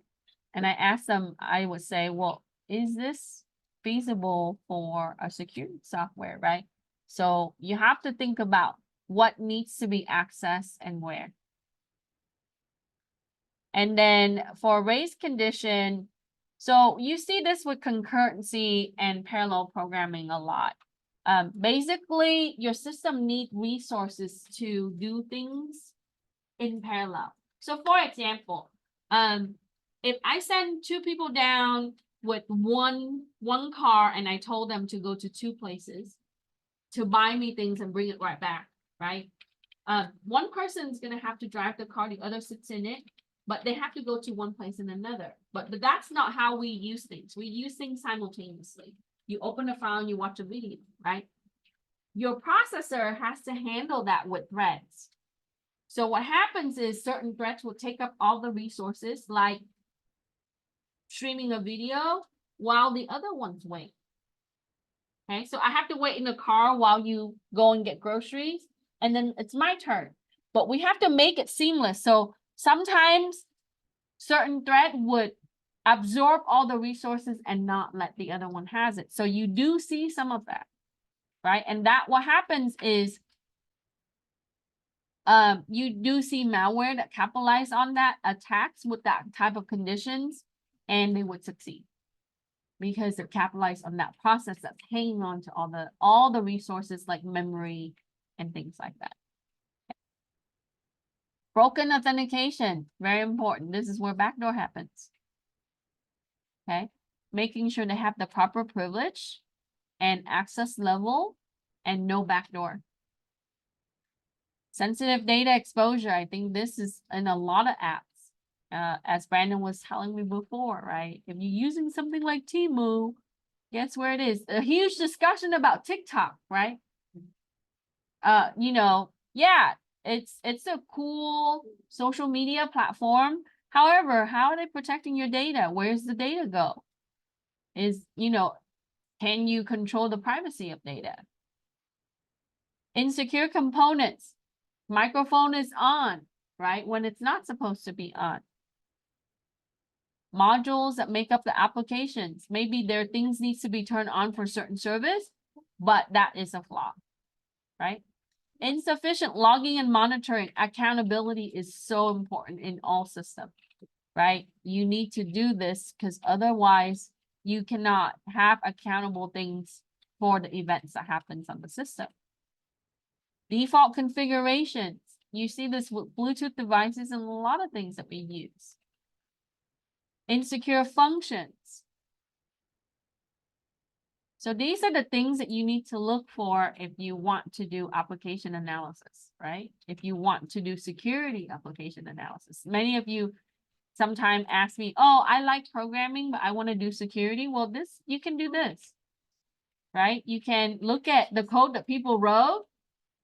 And I asked them, I would say, well, is this feasible for a security software, right? So you have to think about what needs to be accessed and where. And then for race condition, so you see this with concurrency and parallel programming a lot. Basically, your system needs resources to do things in parallel. So for example, if I send two people down with one car and I told them to go to two places to buy me things and bring it right back, right? One person's gonna have to drive the car, the other sits in it, but they have to go to one place and another. But that's not how we use things. We use things simultaneously. You open a file and you watch a video, right? Your processor has to handle that with threads. So what happens is certain threads will take up all the resources, like streaming a video, while the other ones wait. Okay, so I have to wait in the car while you go and get groceries, and then it's my turn. But we have to make it seamless. So sometimes certain thread would absorb all the resources and not let the other one has it. So you do see some of that, right? And that what happens is you do see malware that capitalize on that attacks with that type of conditions, and they would succeed because they're capitalized on that process that's hanging on to all the resources like memory and things like that. Broken authentication, very important. This is where backdoor happens. Okay, making sure they have the proper privilege and access level and no backdoor. Sensitive data exposure. I think this is in a lot of apps. As Brandon was telling me before, right? If you're using something like Temu, guess where it is? A huge discussion about TikTok, right? You know, yeah, it's a cool social media platform. However, how are they protecting your data? Where's the data go? Can you control the privacy of data? Insecure components. Microphone is on, right? When it's not supposed to be on. Modules that make up the applications. Maybe there are things needs to be turned on for certain service, but that is a flaw, right? Insufficient logging and monitoring. Accountability is so important in all systems, right? You need to do this because otherwise you cannot have accountable things for the events that happens on the system. Default configurations. You see this with Bluetooth devices and a lot of things that we use. Insecure functions. So these are the things that you need to look for if you want to do application analysis, right? If you want to do security application analysis. Many of you sometimes ask me, oh, I like programming, but I want to do security. Well, you can do this, right? You can look at the code that people wrote,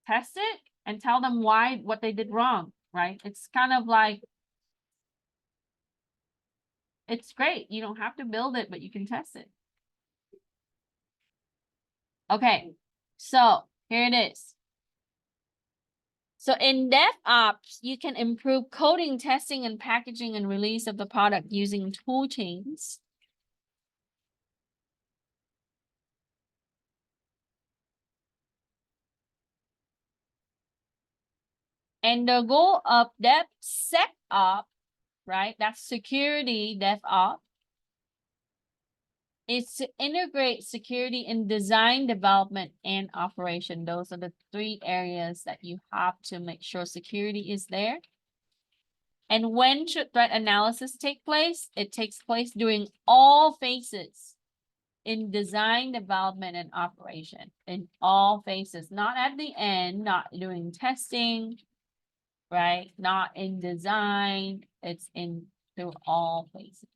test it, and tell them what they did wrong, right? It's kind of like, it's great. You don't have to build it, but you can test it. Okay, so here it is. So in DevOps, you can improve coding, testing, and packaging and release of the product using tool chains. And the goal of DevSecOps, right? That's security DevOps, is to integrate security in design, development, and operation. Those are the 3 areas that you have to make sure security is there. And when should threat analysis take place? It takes place during all phases in design, development, and operation. In all phases, not at the end, not doing testing, right? Not in design, it's through all phases.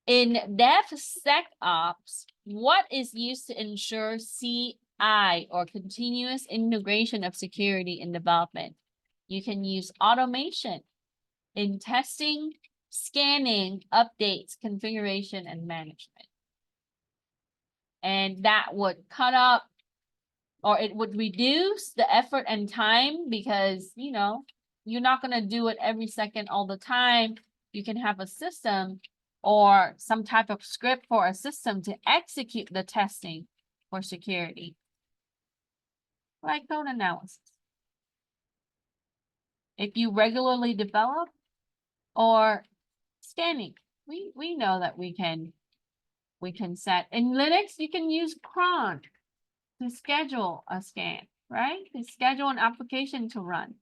In DevSecOps, what is used to ensure CI or continuous integration of security in development? You can use automation in testing, scanning, updates, configuration, and management. And that would cut up, or it would reduce the effort and time because, you're not going to do it every second all the time. You can have a system or some type of script for a system to execute the testing for security, like code analysis. If you regularly develop or scanning, we know that we can set. In Linux, you can use cron to schedule a scan, right? To schedule an application to run.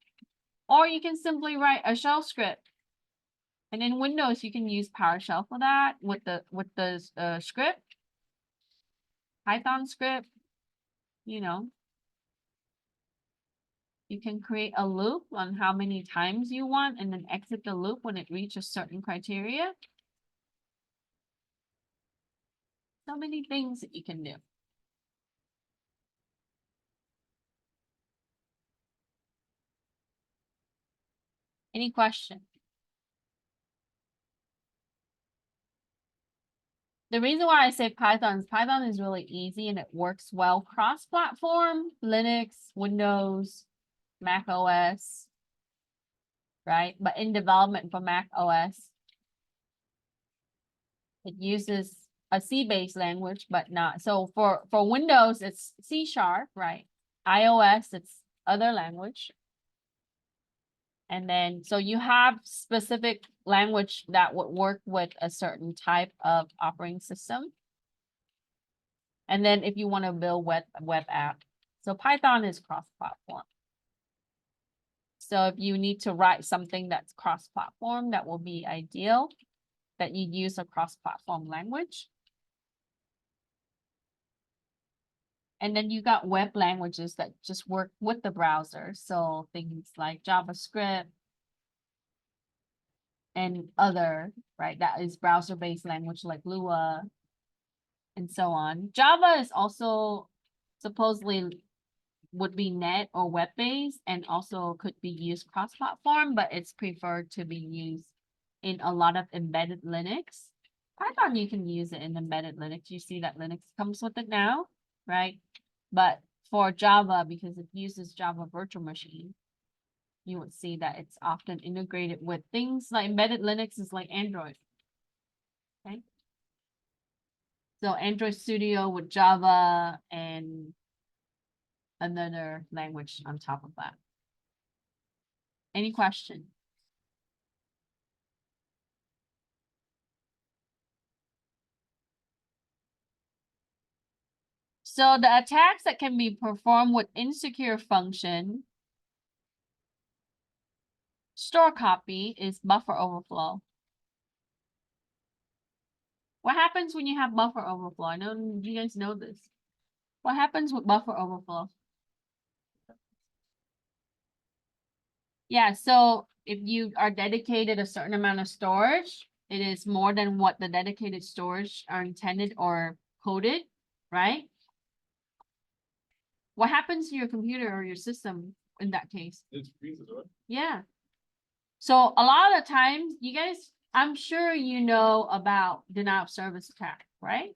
Or you can simply write a shell script. And in Windows, you can use PowerShell for that with the script. Python script, you know. You can create a loop on how many times you want and then exit the loop when it reaches certain criteria. So many things that you can do. Any question? The reason why I say Python is really easy and it works well cross-platform, Linux, Windows, Mac OS, right? But in development for Mac OS, it uses a C-based language, but not. So for Windows, it's C#, right? iOS, it's other language. And then, so you have specific language that would work with a certain type of operating system. And then if you want to build web app. So Python is cross-platform. So if you need to write something that's cross-platform, that will be ideal that you use a cross-platform language. And then you got web languages that just work with the browser. So things like JavaScript and other, right? That is browser-based language like Lua and so on. Java is also supposedly would be net or web-based and also could be used cross-platform, but it's preferred to be used in a lot of embedded Linux. Python, you can use it in embedded Linux. You see that Linux comes with it now, right? But for Java, because it uses Java virtual machine, you would see that it's often integrated with things like embedded Linux is like Android. Okay. So Android Studio with Java and another language on top of that. Any question? So the attacks that can be performed with insecure function store copy is buffer overflow. What happens when you have buffer overflow? I know you guys know this. What happens with buffer overflow? Yeah, so if you are dedicated a certain amount of storage, it is more than what the dedicated storage are intended or coded, right? What happens to your computer or your system in that case? It freezes, right? Yeah. So a lot of times, you guys, I'm sure you know about denial of service attack, right?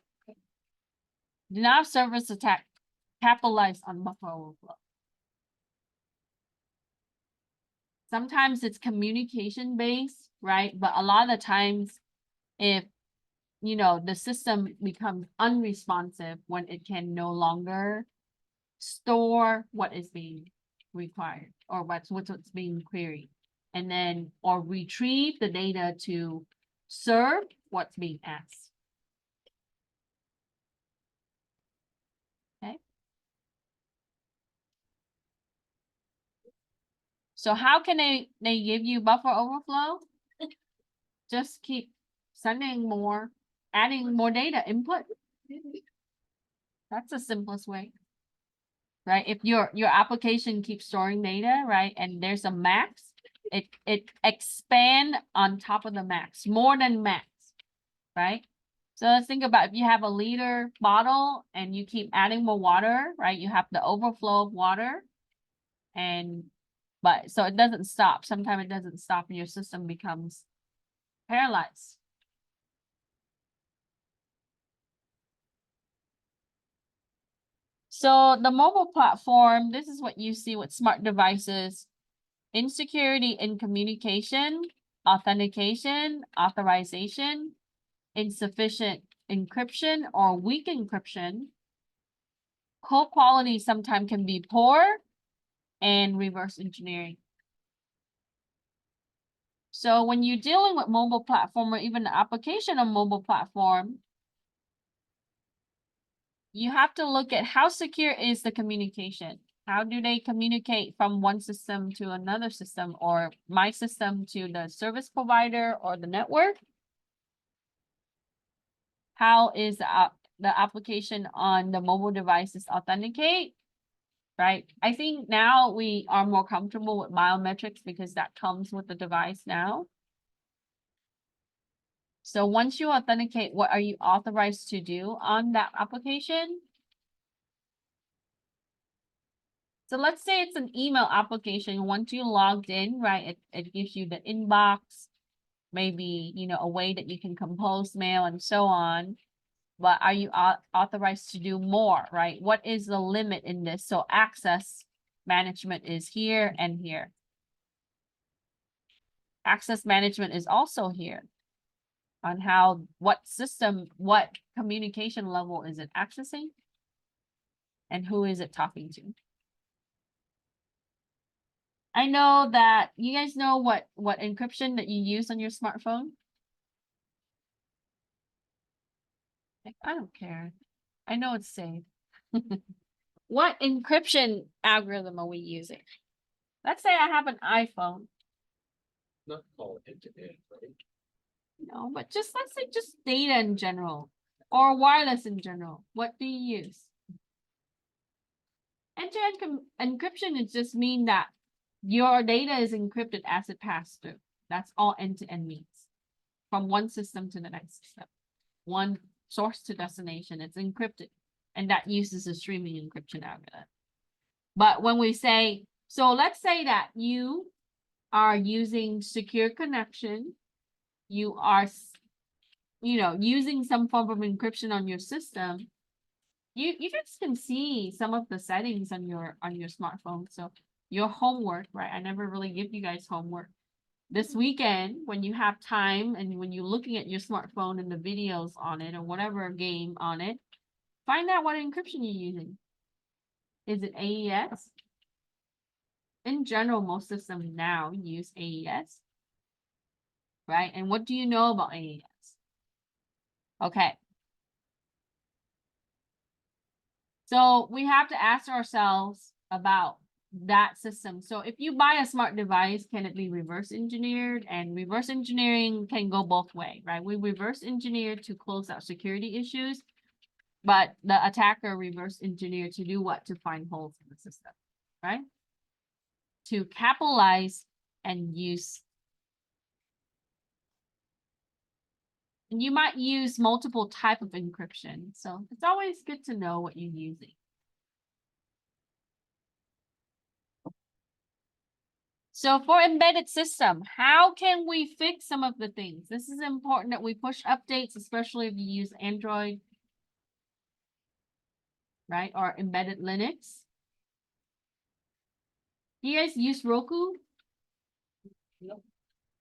Denial of service attack capitalized on buffer overflow. Sometimes it's communication based, right? But a lot of the times, if you know the system becomes unresponsive when it can no longer store what is being required or what's being queried, and then or retrieve the data to serve what's being asked. Okay. So how can they give you buffer overflow? Just keep sending more, adding more data input. That's the simplest way. Right? If your application keeps storing data, right, and there's a max, it expand on top of the max, more than max, right? So let's think about if you have a liter bottle and you keep adding more water, right? You have the overflow of water, but so it doesn't stop. Sometimes it doesn't stop and your system becomes paralyzed. So the mobile platform, this is what you see with smart devices. Insecurity in communication, authentication, authorization, insufficient encryption or weak encryption. Code quality sometimes can be poor and reverse engineering. So when you're dealing with mobile platform or even the application of mobile platform, you have to look at how secure is the communication. How do they communicate from one system to another system or my system to the service provider or the network? How is the application on the mobile devices authenticate, right? I think now we are more comfortable with biometrics because that comes with the device now. So once you authenticate, what are you authorized to do on that application? So let's say it's an email application. Once you logged in, right, it gives you the inbox, maybe, you know, a way that you can compose mail and so on. But are you authorized to do more, right? What is the limit in this? So access management is here and here. Access management is also here on how, what system, what communication level is it accessing? And who is it talking to? I know that you guys know what encryption that you use on your smartphone. I don't care. I know it's safe. What encryption algorithm are we using? Let's say I have an iPhone. Not called end-to-end, right? No, but just let's say just data in general or wireless in general. What do you use? End-to-end encryption is just mean that your data is encrypted as it passes through. That's all end-to-end means. From one system to the next system. One source to destination, it's encrypted. And that uses a streaming encryption algorithm. But when we say, so let's say that you are using secure connection, you are, you know, using some form of encryption on your system, you guys can see some of the settings on your smartphone. So your homework, right? I never really give you guys homework. This weekend, when you have time and when you're looking at your smartphone and the videos on it or whatever game on it, find out what encryption you're using. Is it AES? In general, most systems now use AES, right? And what do you know about AES? Okay. So we have to ask ourselves about that system. So if you buy a smart device, can it be reverse engineered? And reverse engineering can go both ways, right? We reverse engineer to close out security issues, but the attacker reverse engineer to do what? To find holes in the system, right? To capitalize and use. And you might use multiple type of encryption. So it's always good to know what you're using. So for embedded system, how can we fix some of the things? This is important that we push updates, especially if you use Android, right? Or embedded Linux. Do you guys use Roku? No.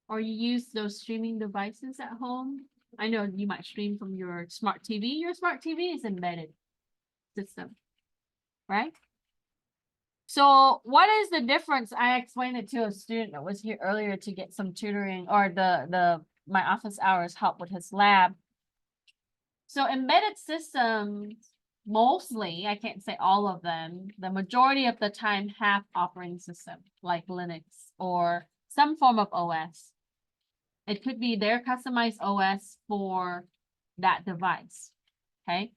Or you use those streaming devices at home? I know you might stream from your smart TV. Your smart TV is embedded system, right? So what is the difference? I explained it to a student that was here earlier to get some tutoring or my office hours help with his lab. So embedded systems, mostly, I can't say all of them, the majority of the time have operating system like Linux or some form of OS. It could be their customized OS for that device, okay?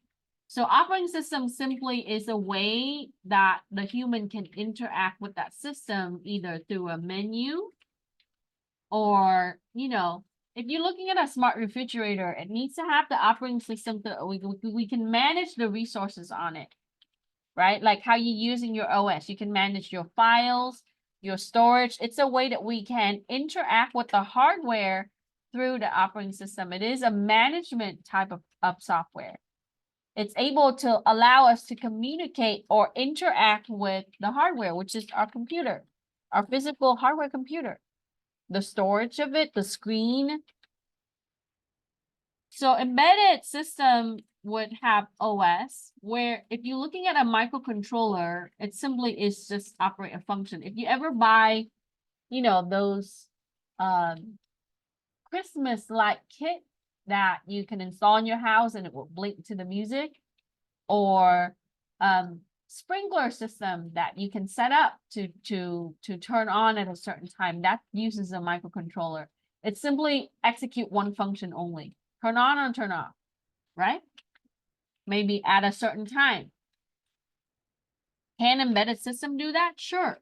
So operating system simply is a way that the human can interact with that system either through a menu or, you know, if you're looking at a smart refrigerator, it needs to have the operating system that we can manage the resources on it, right? Like how you're using your OS. You can manage your files, your storage. It's a way that we can interact with the hardware through the operating system. It is a management type of software. It's able to allow us to communicate or interact with the hardware, which is our computer, our physical hardware computer, the storage of it, the screen. So embedded system would have OS, where if you're looking at a microcontroller, it simply is just operate a function. If you ever buy, you know, those Christmas light kit that you can install in your house and it will blink to the music, or sprinkler system that you can set up to turn on at a certain time, that uses a microcontroller. It simply execute one function only, turn on or turn off, right? maybe at a certain time. Can embedded system do that? Sure.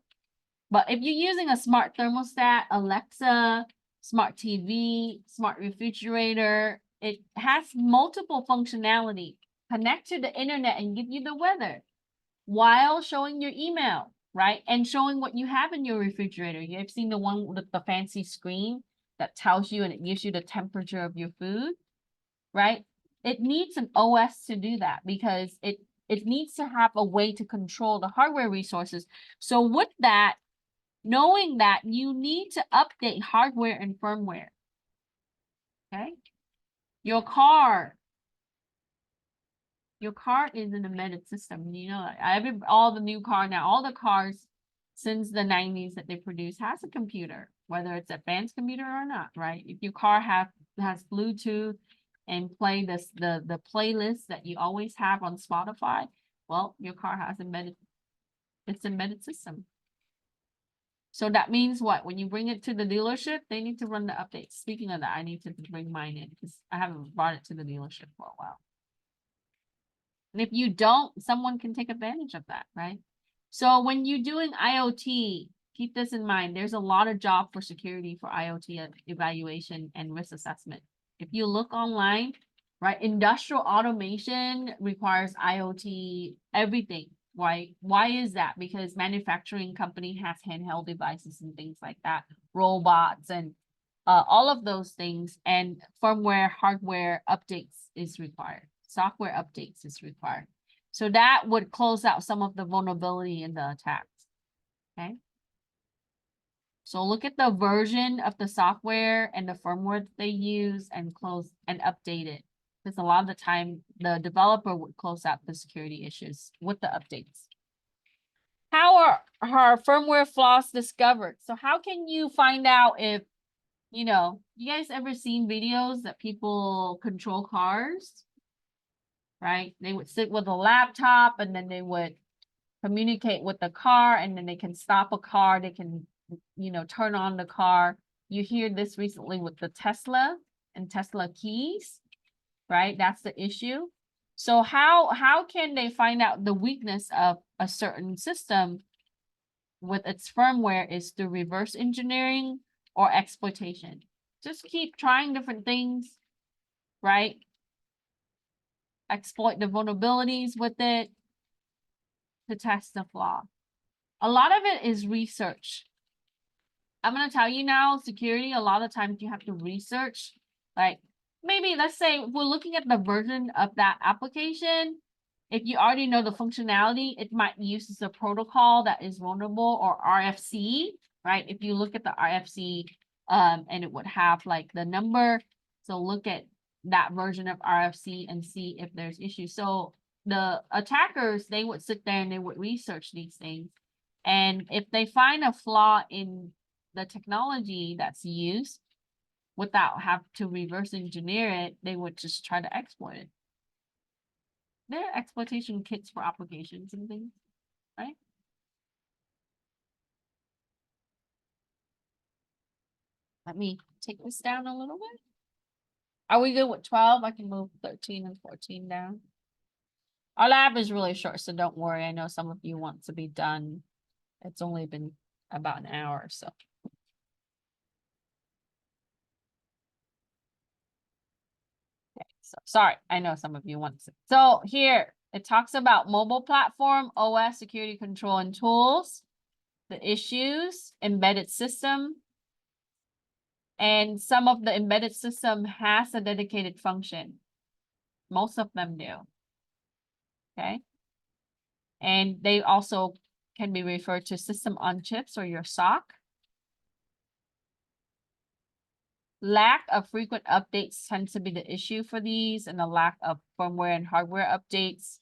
But if you're using a smart thermostat, Alexa, smart TV, smart refrigerator, it has multiple functionality. Connect to the internet and give you the weather while showing your email, right? And showing what you have in your refrigerator. You've seen the one with the fancy screen that tells you and it gives you the temperature of your food, right? It needs an OS to do that because it needs to have a way to control the hardware resources. So with that, knowing that you need to update hardware and firmware. Okay. Your car is an embedded system. You know, all the new car now, all the cars since the 90s that they produce has a computer, whether it's advanced computer or not, right? If your car has Bluetooth and play the playlist that you always have on Spotify, well, your car has it's embedded system. So that means what? When you bring it to the dealership, they need to run the updates. Speaking of that, I need to bring mine in because I haven't brought it to the dealership for a while. And if you don't, someone can take advantage of that, right? So when you're doing IoT, keep this in mind. There's a lot of job for security for IoT evaluation and risk assessment. If you look online, right, industrial automation requires IoT everything. Why is that? Because manufacturing company has handheld devices and things like that, robots and all of those things, and firmware, hardware updates is required. Software updates is required. So that would close out some of the vulnerability in the attacks. Okay. So look at the version of the software and the firmware that they use and close and update it. Because a lot of the time the developer would close out the security issues with the updates. How are firmware flaws discovered? So how can you find out if, you guys ever seen videos that people control cars? Right? They would sit with a laptop and then they would communicate with the car and then they can stop a car. They can, turn on the car. You hear this recently with the Tesla and Tesla keys, right? That's the issue. So how can they find out the weakness of a certain system with its firmware is through reverse engineering or exploitation? Just keep trying different things, right? Exploit the vulnerabilities with it to test the flaw. A lot of it is research. I'm going to tell you now, security, a lot of times you have to research. Like maybe let's say if we're looking at the version of that application, if you already know the functionality, it might use a protocol that is vulnerable or RFC, right? If you look at the RFC, and it would have like the number. So look at that version of RFC and see if there's issues. So the attackers, they would sit there and they would research these things. And if they find a flaw in the technology that's used without have to reverse engineer it, they would just try to exploit it. There are exploitation kits for applications and things, right? Let me take this down a little bit. Are we good with 12? I can move 13 and 14 down. Our lab is really short, so don't worry. I know some of you want to be done. It's only been about an hour or so. Okay, so sorry, I know some of you want to. So here, it talks about mobile platform, OS, security control and tools, the issues, embedded system, and some of the embedded system has a dedicated function. Most of them do. Okay. And they also can be referred to system on chips or your SOC. Lack of frequent updates tends to be the issue for these, and the lack of firmware and hardware updates.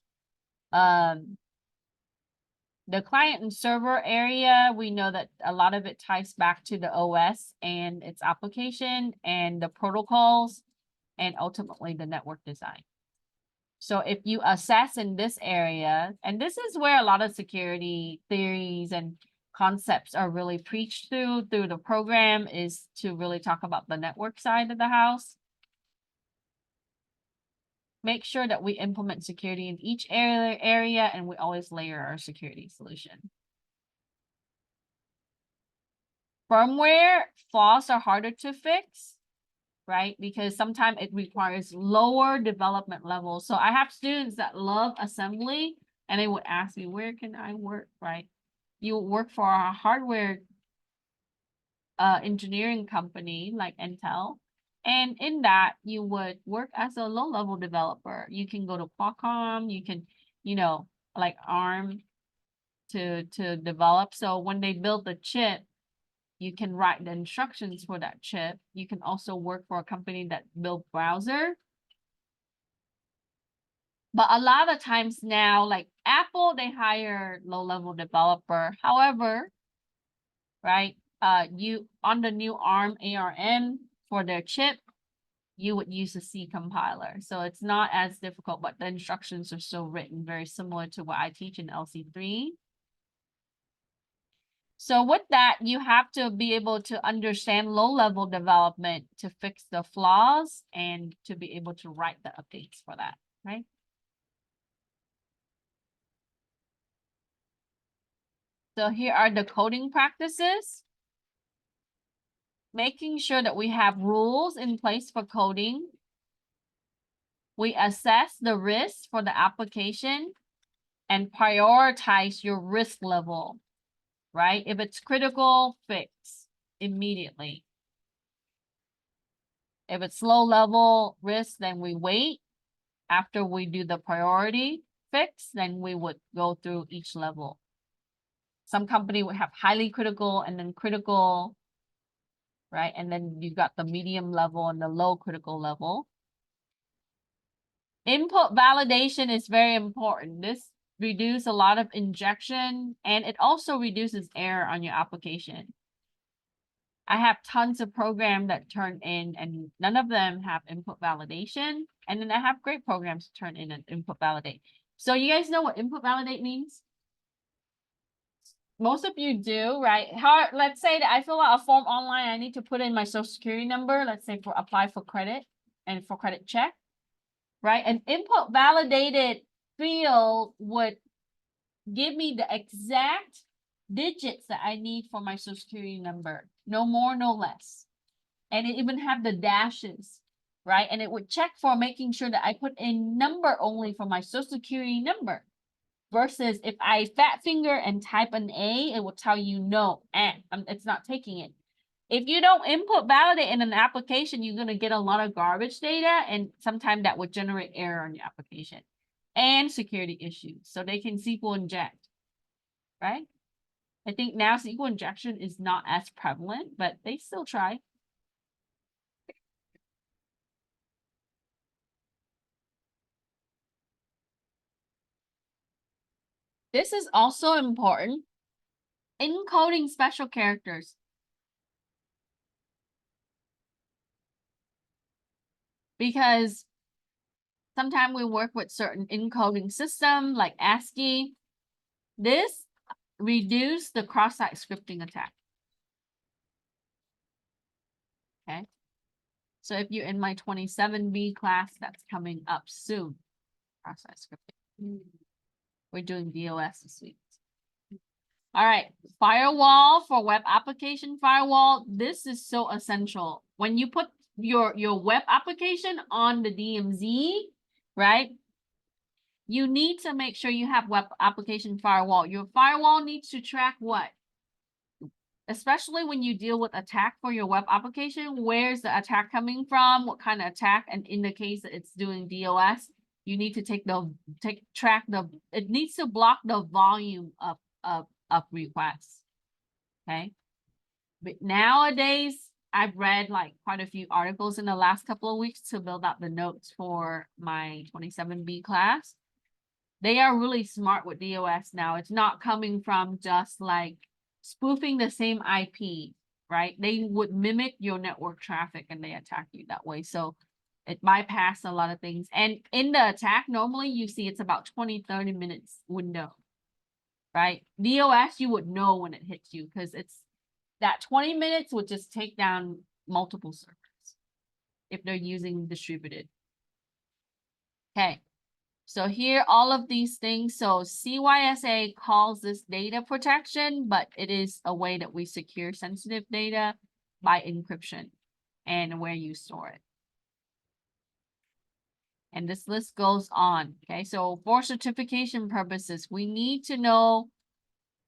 The client and server area, we know that a lot of it ties back to the OS and its application and the protocols and ultimately the network design. So if you assess in this area, and this is where a lot of security theories and concepts are really preached through the program, is to really talk about the network side of the house. make sure that we implement security in each area, and we always layer our security solution. Firmware flaws are harder to fix, right? Because sometimes it requires lower development levels. So I have students that love assembly, and they would ask me, where can I work, right? You work for a hardware engineering company like Intel. And in that, you would work as a low-level developer. You can go to Qualcomm, you can, like ARM to develop. So when they build the chip, you can write the instructions for that chip. You can also work for a company that build browser. But a lot of times now, like Apple, they hire low-level developer. However, right, you on the new ARM for their chip, you would use a C compiler. So it's not as difficult, but the instructions are still written very similar to what I teach in LC3. So with that, you have to be able to understand low-level development to fix the flaws and to be able to write the updates for that, right? So here are the coding practices. Making sure that we have rules in place for coding. We assess the risk for the application and prioritize your risk level, right? If it's critical, fix immediately. If it's low level risk, then we wait. After we do the priority fix, then we would go through each level. Some company would have highly critical and then critical, right? And then you got the medium level and the low critical level. Input validation is very important. This reduces a lot of injection, and it also reduces error on your application. I have tons of programs that turn in, and none of them have input validation. And then I have great programs to turn in and input validate. So you guys know what input validate means? Most of you do, right? Let's say that I fill out a form online. I need to put in my social security number. Let's say for apply for credit and for credit check, right? An input validated field would give me the exact digits that I need for my social security number. No more, no less. And it even have the dashes, right? And it would check for making sure that I put in number only for my social security number. Versus if I fat finger and type an A, it will tell you no, and it's not taking it. If you don't input validate in an application, you're going to get a lot of garbage data, and sometimes that would generate error on your application and security issues. So they can SQL inject, right? I think now SQL injection is not as prevalent, but they still try. This is also important. Encoding special characters. Because sometimes we work with certain encoding system like ASCII. This reduce the cross-site scripting attack. Okay. So if you're in my 27B class, that's coming up soon. Cross-site scripting. We're doing DOS this week. All right, firewall for web application firewall. This is so essential. When you put your web application on the DMZ, right? You need to make sure you have web application firewall. Your firewall needs to track what? Especially when you deal with attack for your web application, where's the attack coming from? What kind of attack? And in the case that it's doing DOS, you need to it needs to block the volume of requests. Okay. But nowadays, I've read like quite a few articles in the last couple of weeks to build out the notes for my 27B class. They are really smart with DOS now. It's not coming from just like spoofing the same IP, right? They would mimic your network traffic and they attack you that way. So it bypassed a lot of things. And in the attack, normally you see it's about 20-30 minutes window, right? DOS, you would know when it hits you because it's that 20 minutes would just take down multiple servers if they're using distributed. Okay, so here, all of these things, so CYSA calls this data protection, but it is a way that we secure sensitive data by encryption and where you store it. And this list goes on, okay? So for certification purposes, we need to know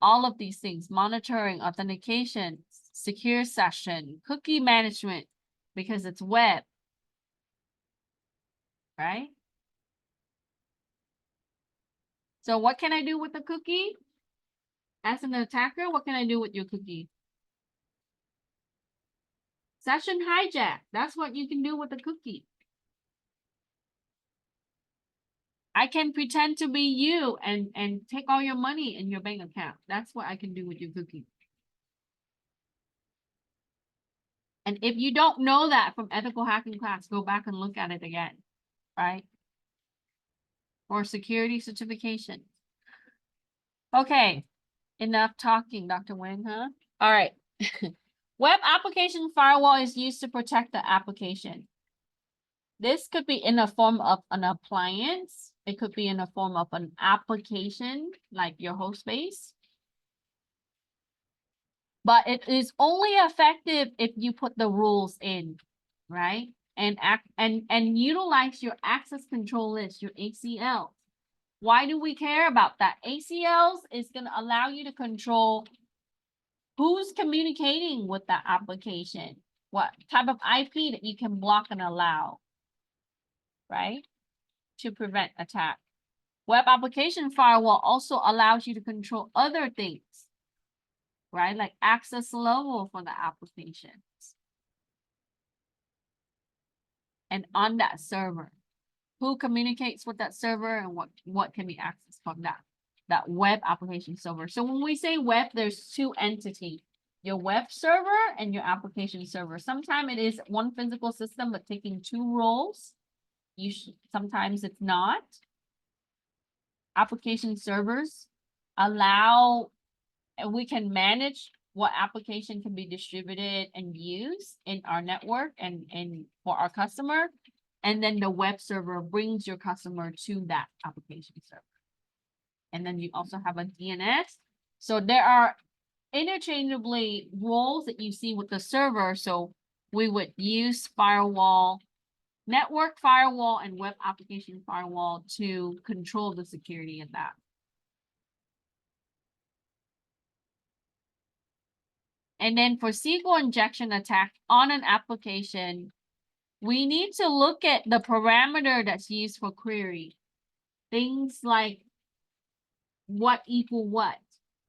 all of these things: monitoring, authentication, secure session, cookie management, because it's web, right? So what can I do with the cookie? As an attacker, what can I do with your cookie? Session hijack. That's what you can do with the cookie. I can pretend to be you and take all your money in your bank account. That's what I can do with your cookie. And if you don't know that from ethical hacking class, go back and look at it again, right? Or security certification. Okay, enough talking, Dr. Wang, huh? All right. Web application firewall is used to protect the application. This could be in the form of an appliance. It could be in the form of an application, like your host base. But it is only effective if you put the rules in, right? And utilize your access control list, your ACL. Why do we care about that? ACLs is going to allow you to control who's communicating with that application, what type of IP that you can block and allow, right? To prevent attack. Web application firewall also allows you to control other things, right? Like access level for the applications. And on that server, who communicates with that server and what can be accessed from that web application server. So when we say web, there's two entities, your web server and your application server. Sometimes it is one physical system, but taking two roles. Sometimes it's not. Application servers allow, and we can manage what application can be distributed and used in our network and for our customer. And then the web server brings your customer to that application server. And then you also have a DNS. So there are interchangeably roles that you see with the server. So we would use firewall, network firewall, and web application firewall to control the security of that. And then for SQL injection attack on an application, we need to look at the parameter that's used for query. Things like what equal what,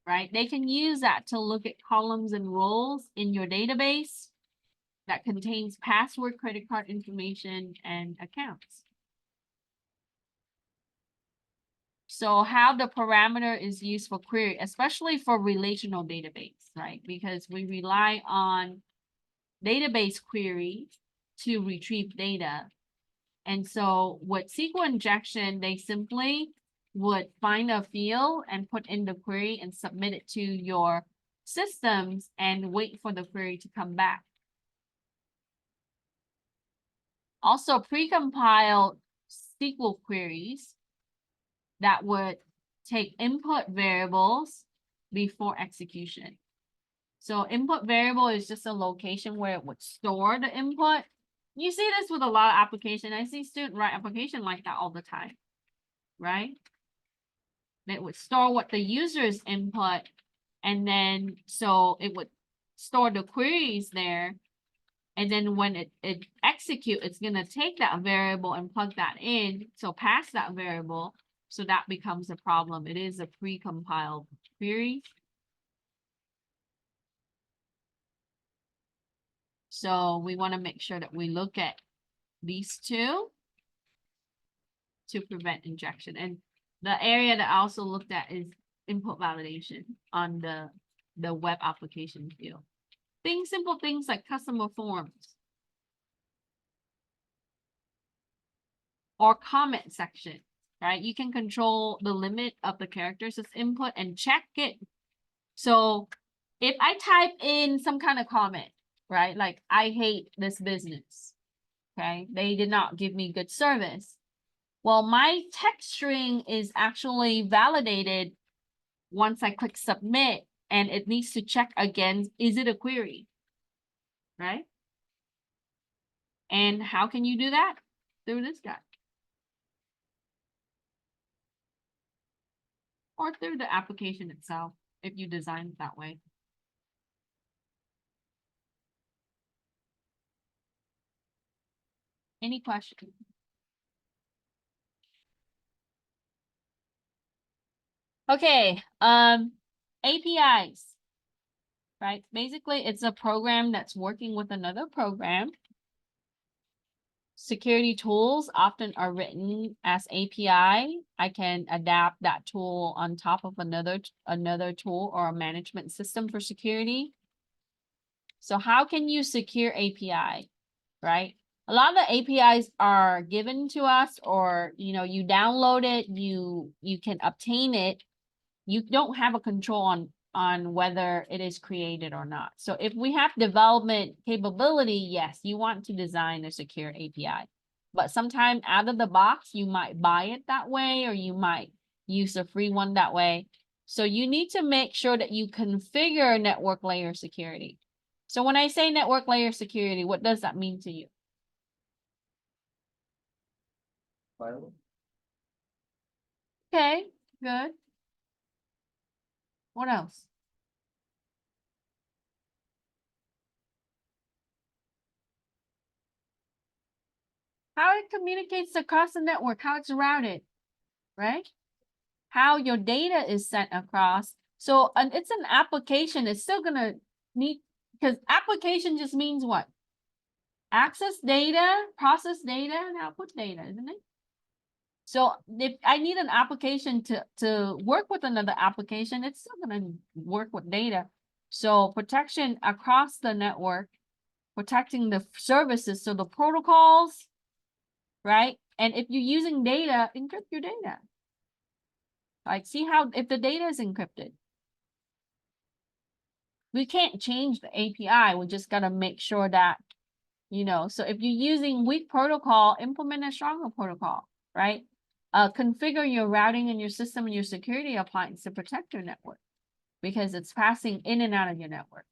right? They can use that to look at columns and rows in your database that contains password, credit card information, and accounts. So how the parameter is used for query, especially for relational database, right? Because we rely on database query to retrieve data. And so with SQL injection, they simply would find a field and put in the query and submit it to your systems and wait for the query to come back. Also, precompiled SQL queries that would take input variables before execution. So input variable is just a location where it would store the input. You see this with a lot of application. I see student write application like that all the time, right? It would store what the user's input, and then so it would store the queries there. And then when it execute, it's gonna take that variable and plug that in. So pass that variable. So that becomes a problem. It is a pre-compiled query. So we want to make sure that we look at these two to prevent injection. And the area that I also looked at is input validation on the web application field. Simple things like customer forms or comment section, right? You can control the limit of the characters as input and check it. So if I type in some kind of comment, right? Like, I hate this business, okay? They did not give me good service. Well, my text string is actually validated once I click submit, and it needs to check again, is it a query? Right? And how can you do that? Through this guy. Or through the application itself, if you design it that way. Any questions? Okay, APIs, right? Basically, it's a program that's working with another program. Security tools often are written as API. I can adapt that tool on top of another tool or a management system for security. So how can you secure API, right? A lot of the APIs are given to us, or you download it, you can obtain it. You don't have a control on whether it is created or not. So if we have development capability, yes, you want to design a secure API. But sometimes out of the box, you might buy it that way, or you might use a free one that way. So you need to make sure that you configure network layer security. So when I say network layer security, what does that mean to you? Firewall. Okay, good. What else? How it communicates across the network, how it's routed, right? How your data is sent across. So it's an application, it's still gonna need, because application just means what? Access data, process data, and output data, isn't it? So if I need an application to work with another application, it's still gonna work with data. So protection across the network, protecting the services, so the protocols, right? And if you're using data, encrypt your data. Like, see how, if the data is encrypted, we can't change the API. We just gotta make sure that, so if you're using weak protocol, implement a stronger protocol, right? Configure your routing and your system and your security appliance to protect your network, because it's passing in and out of your network.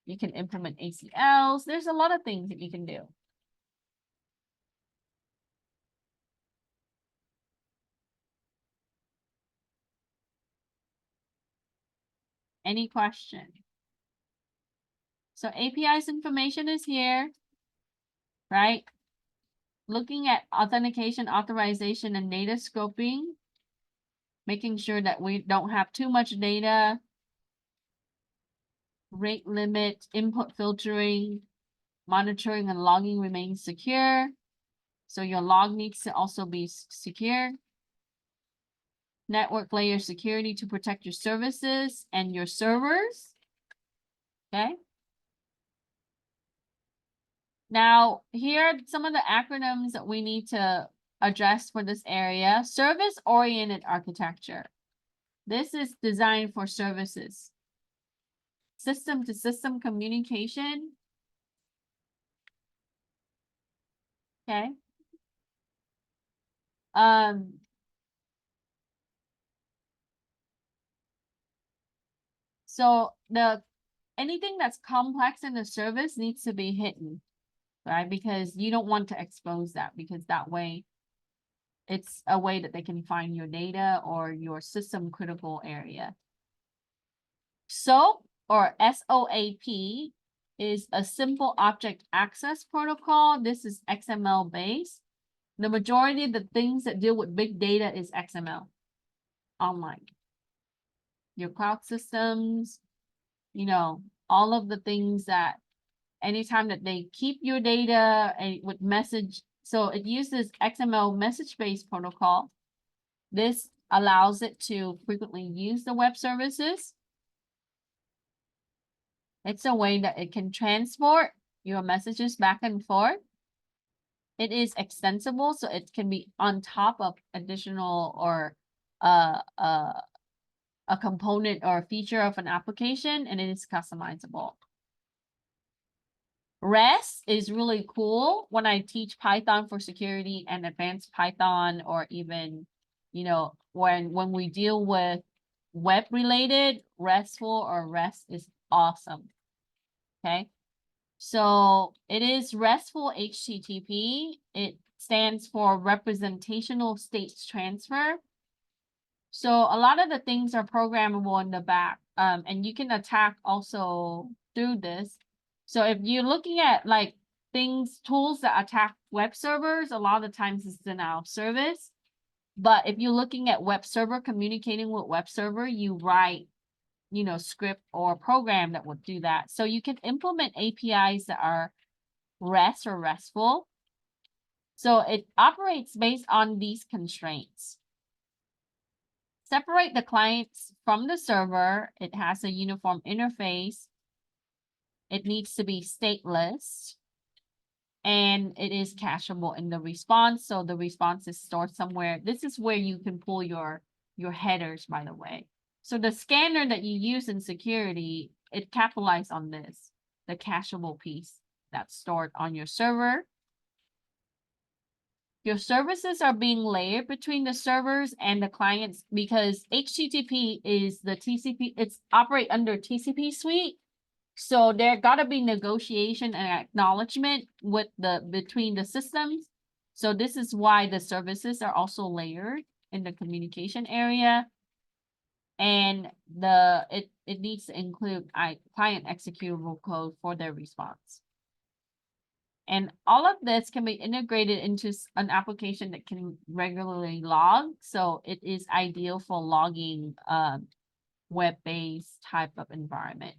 You can implement ACLs. There's a lot of things that you can do. Any question? So API's information is here, right? Looking at authentication, authorization, and data scoping, making sure that we don't have too much data, rate limit, input filtering, monitoring and logging remains secure. So your log needs to also be secure. Network layer security to protect your services and your servers. Okay. Now, here are some of the acronyms that we need to address for this area. Service-oriented architecture. This is designed for services. System-to-system communication. Okay. So anything that's complex in the service needs to be hidden, right? Because you don't want to expose that, because that way it's a way that they can find your data or your system critical area. SOAP, or SOAP, is a simple object access protocol. This is XML based. The majority of the things that deal with big data is XML online. Your cloud systems, all of the things that anytime that they keep your data and with message, so it uses XML message-based protocol. This allows it to frequently use the web services. It's a way that it can transport your messages back and forth. It is extensible, so it can be on top of additional or a component or a feature of an application, and it is customizable. REST is really cool when I teach Python for security and advanced Python, or even, when we deal with web related, RESTful or REST is awesome. Okay. So it is RESTful HTTP. It stands for representational states transfer. So a lot of the things are programmable in the back, and you can attack also through this. So if you're looking at like tools that attack web servers, a lot of the times it's denial of service. But if you're looking at web server communicating with web server, you write, script or program that would do that. So you can implement APIs that are REST or RESTful. So it operates based on these constraints. Separate the clients from the server. It has a uniform interface. It needs to be stateless. And it is cacheable in the response. So the response is stored somewhere. This is where you can pull your headers, by the way. So the scanner that you use in security, it capitalized on this, the cacheable piece that's stored on your server. Your services are being layered between the servers and the clients because HTTP is the TCP, it's operate under TCP suite. So there gotta be negotiation and acknowledgement with between the systems. So this is why the services are also layered in the communication area. And it needs to include client executable code for their response. And all of this can be integrated into an application that can regularly log. So it is ideal for logging web-based type of environment.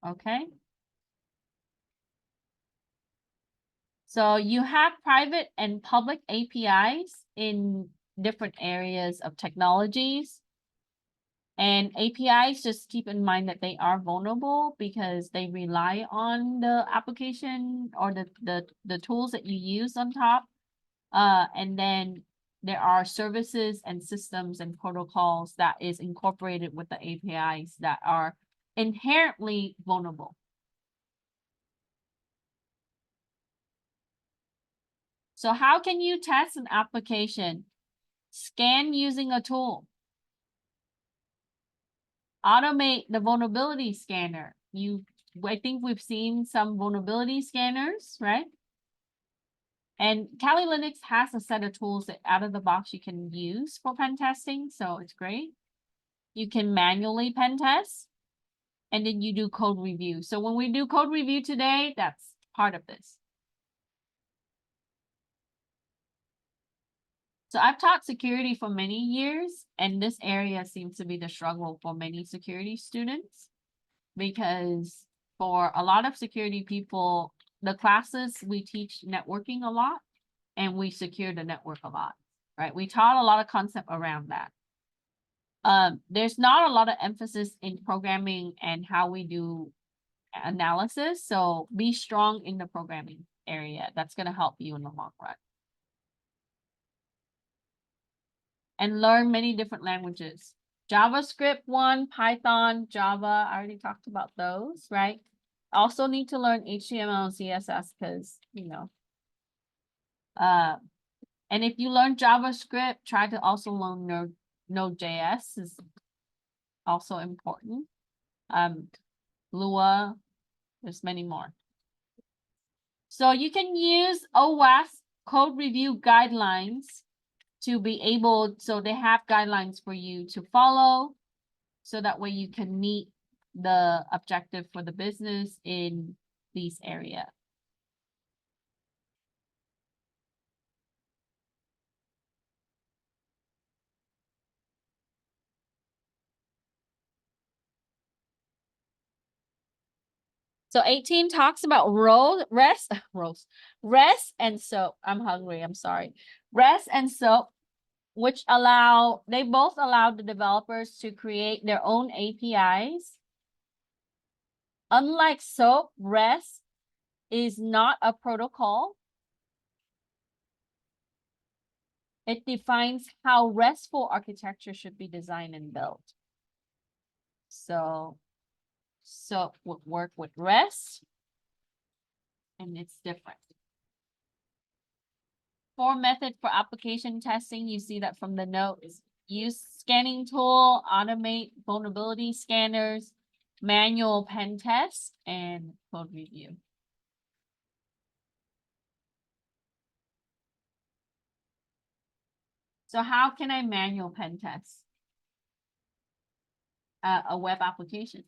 Okay. So you have private and public APIs in different areas of technologies. And APIs, just keep in mind that they are vulnerable because they rely on the application or the tools that you use on top. And then there are services and systems and protocols that is incorporated with the APIs that are inherently vulnerable. So how can you test an application? Scan using a tool. Automate the vulnerability scanner. I think we've seen some vulnerability scanners, right? And Kali Linux has a set of tools that out of the box you can use for pen testing, so it's great. You can manually pen test, and then you do code review. So when we do code review today, that's part of this. So I've taught security for many years, and this area seems to be the struggle for many security students, because for a lot of security people, the classes we teach networking a lot, and we secure the network a lot, right? We taught a lot of concept around that. There's not a lot of emphasis in programming and how we do analysis. So be strong in the programming area. That's going to help you in the long run. And learn many different languages. JavaScript 1, Python, Java. I already talked about those, right? Also need to learn HTML and CSS because, and if you learn JavaScript, try to also learn Node.js is also important. Lua, there's many more. So you can use OWASP code review guidelines to be able, so they have guidelines for you to follow, so that way you can meet the objective for the business in these areas. So 18 talks about rest and SOAP. I'm hungry, I'm sorry. REST and SOAP, which they both allow the developers to create their own APIs. Unlike SOAP, REST is not a protocol. It defines how RESTful architecture should be designed and built. So So would work with REST. And it's different. For method for application testing, you see that from the notes. Use scanning tool, automate vulnerability scanners, manual pen test, and code review. So how can I manual pen test a web application?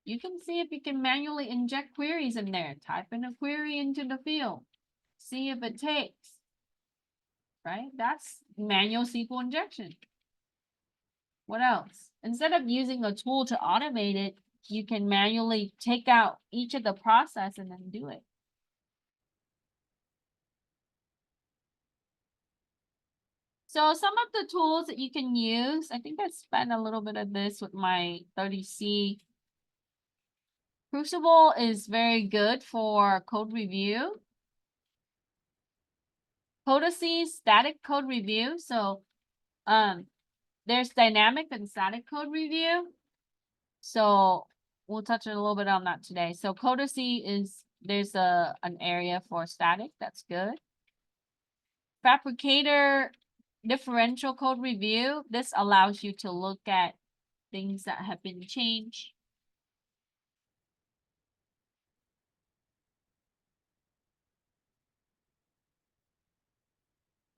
You can see if you can manually inject queries in there. Type in a query into the field. See if it takes. Right? That's manual SQL injection. What else? Instead of using a tool to automate it, you can manually take out each of the process and then do it. So some of the tools that you can use, I think I spent a little bit of this with my 30C. Crucible is very good for code review. Codacy, static code review. So there's dynamic and static code review. So we'll touch a little bit on that today. So Codacy is, there's an area for static, that's good. Fabricator differential code review, this allows you to look at things that have been changed.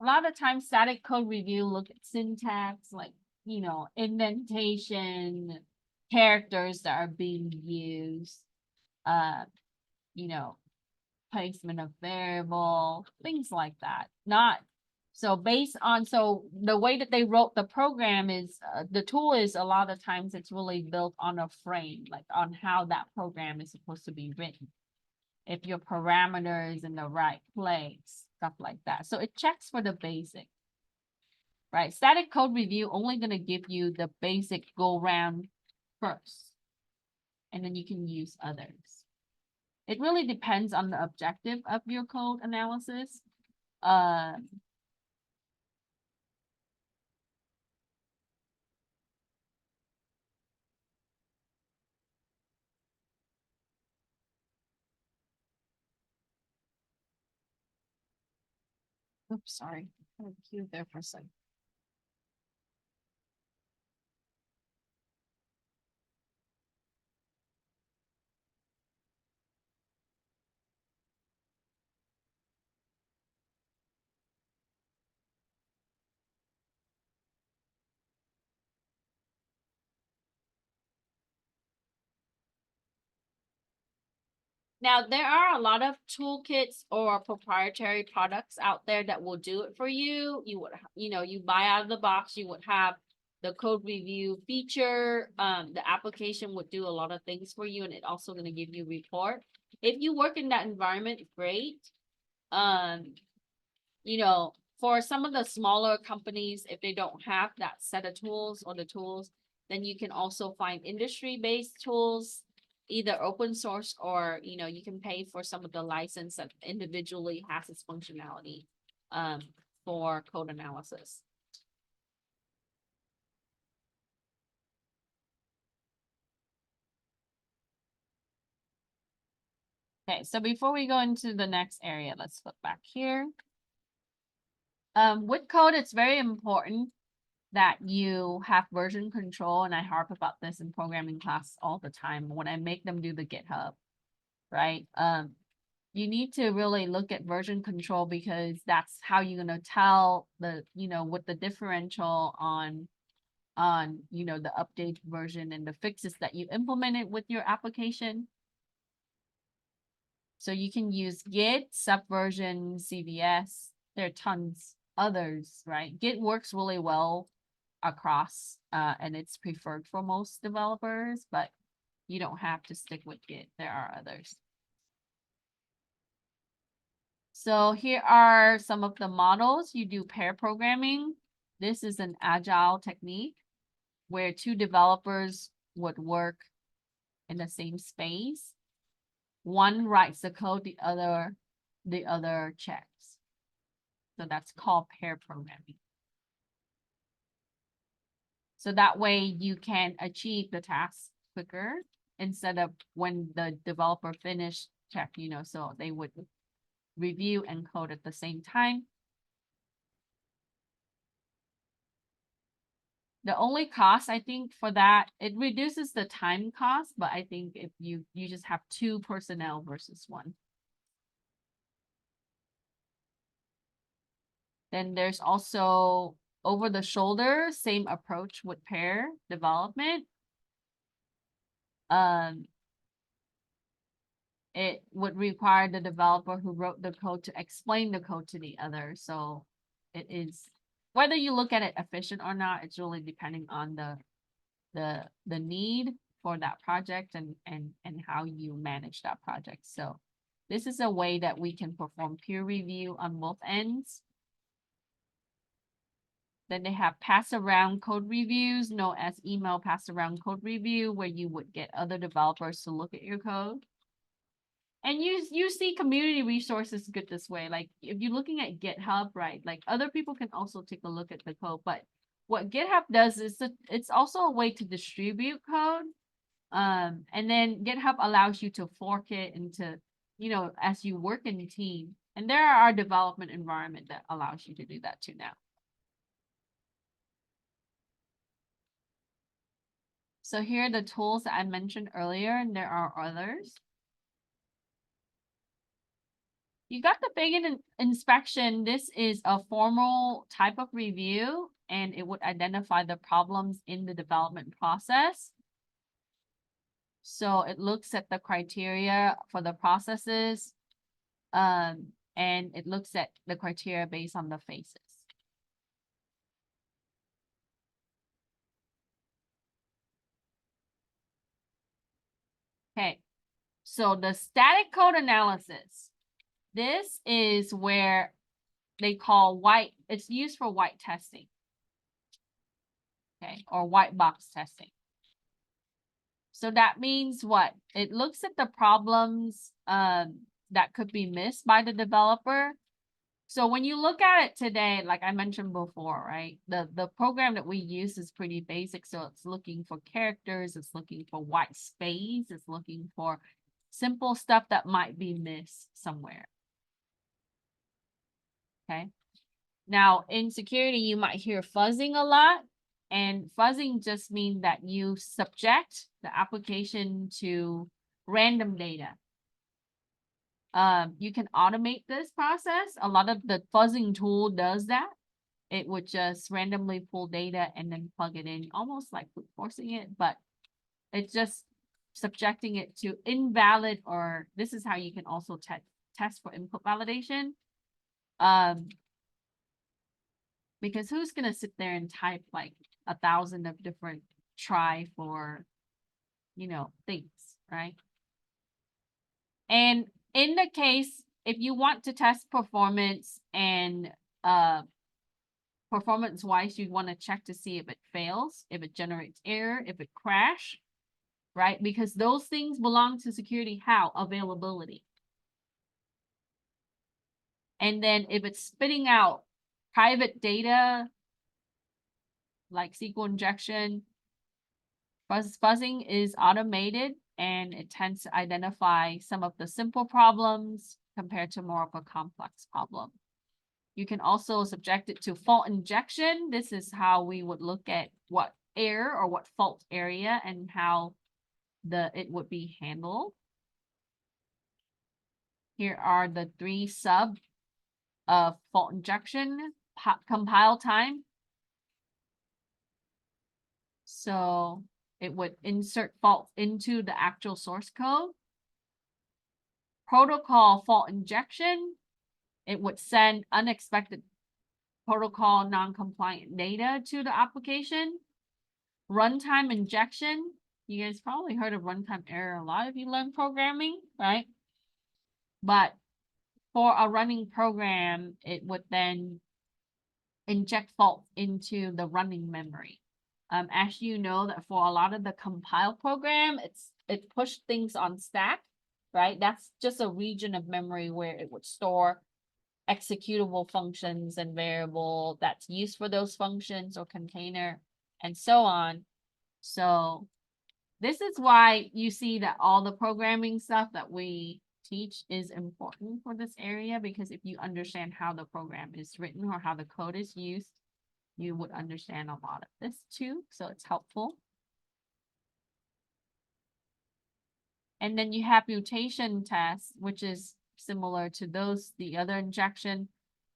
A lot of times static code review look at syntax, like, you know, indentation, characters that are being used, you know, placement of variable, things like that. Not so based on, so the way that they wrote the program is the tool is a lot of times it's really built on a frame, like on how that program is supposed to be written. If your parameter is in the right place, stuff like that. So it checks for the basic, right? Static code review only going to give you the basic go round first, and then you can use others. It really depends on the objective of your code analysis. Oops, sorry. I had a cue there for a second. Now, there are a lot of toolkits or proprietary products out there that will do it for you. You would, you know, you buy out of the box, you would have the code review feature. The application would do a lot of things for you, and it also going to give you report. If you work in that environment, great. You know, for some of the smaller companies, if they don't have that set of tools or the tools, then you can also find industry-based tools, either open source or, you know, you can pay for some of the license that individually has its functionality for code analysis. Okay, so before we go into the next area, let's flip back here. With code, it's very important that you have version control, and I harp about this in programming class all the time when I make them do the GitHub, right? You need to really look at version control because that's how you're gonna tell the, you know, what the differential on, you know, the update version and the fixes that you implemented with your application. So you can use Git, Subversion, CVS, there are tons others, right? Git works really well across and it's preferred for most developers, but you don't have to stick with Git. There are others. So here are some of the models. You do pair programming. This is an agile technique where two developers would work in the same space. One writes the code, the other checks. So that's called pair programming. So that way you can achieve the task quicker instead of when the developer finish check, so they would review and code at the same time. The only cost, I think, for that, it reduces the time cost, but I think if you just have 2 personnel versus 1. Then there's also over the shoulder, same approach with pair development. It would require the developer who wrote the code to explain the code to the other. So it is, whether you look at it efficient or not, it's really depending on the need for that project and how you manage that project. So this is a way that we can perform peer review on both ends. Then they have pass around code reviews, known as email pass around code review, where you would get other developers to look at your code. And you see community resources good this way. Like if you're looking at GitHub, right? Like other people can also take a look at the code. But what GitHub does is it's also a way to distribute code. And then GitHub allows you to fork it into, as you work in a team. And there are development environment that allows you to do that too now. So here are the tools that I mentioned earlier, and there are others. You got the Begin inspection. This is a formal type of review, and it would identify the problems in the development process. So it looks at the criteria for the processes, and it looks at the criteria based on the phases. Okay, so the static code analysis. This is where they call white, it's used for white testing. Okay, or white box testing. So that means what? It looks at the problems that could be missed by the developer. So when you look at it today, like I mentioned before, right? The program that we use is pretty basic. So it's looking for characters, it's looking for white space, it's looking for simple stuff that might be missed somewhere. Okay. Now in security, you might hear fuzzing a lot. And fuzzing just means that you subject the application to random data. You can automate this process. A lot of the fuzzing tool does that. It would just randomly pull data and then plug it in, almost like forcing it, but it's just subjecting it to invalid, or this is how you can also test for input validation. Because who's going to sit there and type like 1,000 of different try for, things, right? And in the case, if you want to test performance and performance wise, you want to check to see if it fails, if it generates error, if it crash, right? Because those things belong to security. How? Availability. And then if it's spitting out private data, like SQL injection, fuzzing is automated and it tends to identify some of the simple problems compared to more of a complex problem. You can also subject it to fault injection. This is how we would look at what error or what fault area and how it would be handled. Here are the 3 sub of fault injection: compile time. So it would insert faults into the actual source code. Protocol fault injection. It would send unexpected protocol non-compliant data to the application. Runtime injection. You guys probably heard of runtime error a lot if you learn programming, right? But for a running program, it would then inject faults into the running memory. As you know, that for a lot of the compile program, it pushed things on stack, right? That's just a region of memory where it would store executable functions and variable that's used for those functions or container. and so on. So this is why you see that all the programming stuff that we teach is important for this area, because if you understand how the program is written or how the code is used, you would understand a lot of this too, so it's helpful. And then you have mutation tests, which is similar to those, the other injection,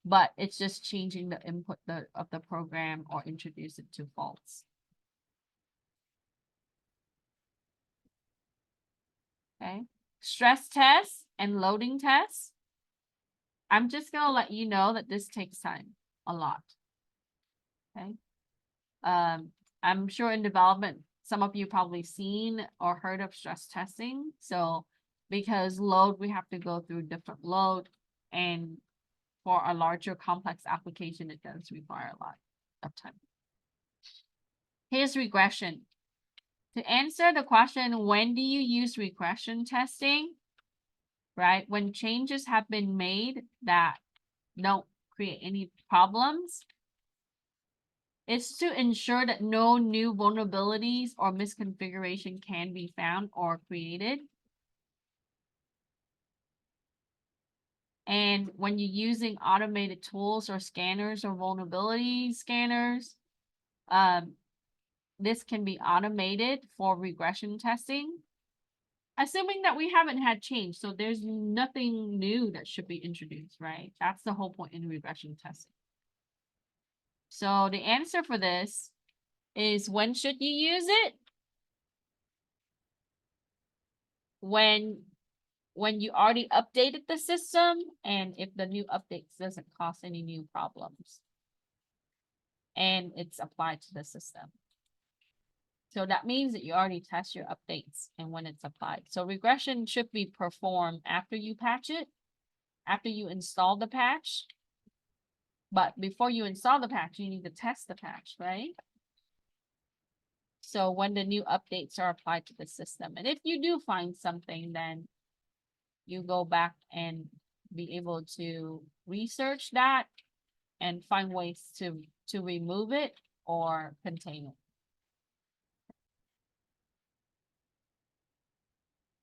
but it's just changing the input of the program or introduce it to faults. Okay, stress tests and loading tests. I'm just gonna let you know that this takes time, a lot. Okay. I'm sure in development, some of you probably seen or heard of stress testing. So because load, we have to go through different load, and for a larger complex application, it does require a lot of time. Here's regression. To answer the question, when do you use regression testing? Right? When changes have been made that don't create any problems, it's to ensure that no new vulnerabilities or misconfiguration can be found or created. And when you're using automated tools or scanners or vulnerability scanners, this can be automated for regression testing, assuming that we haven't had change. So there's nothing new that should be introduced, right? That's the whole point in regression testing. So the answer for this is, when should you use it? When you already updated the system, and if the new updates doesn't cause any new problems and it's applied to the system. So that means that you already test your updates and when it's applied. So regression should be performed after you patch it, after you install the patch. But before you install the patch, you need to test the patch, right? So when the new updates are applied to the system. And if you do find something, then you go back and be able to research that and find ways to remove it or contain it.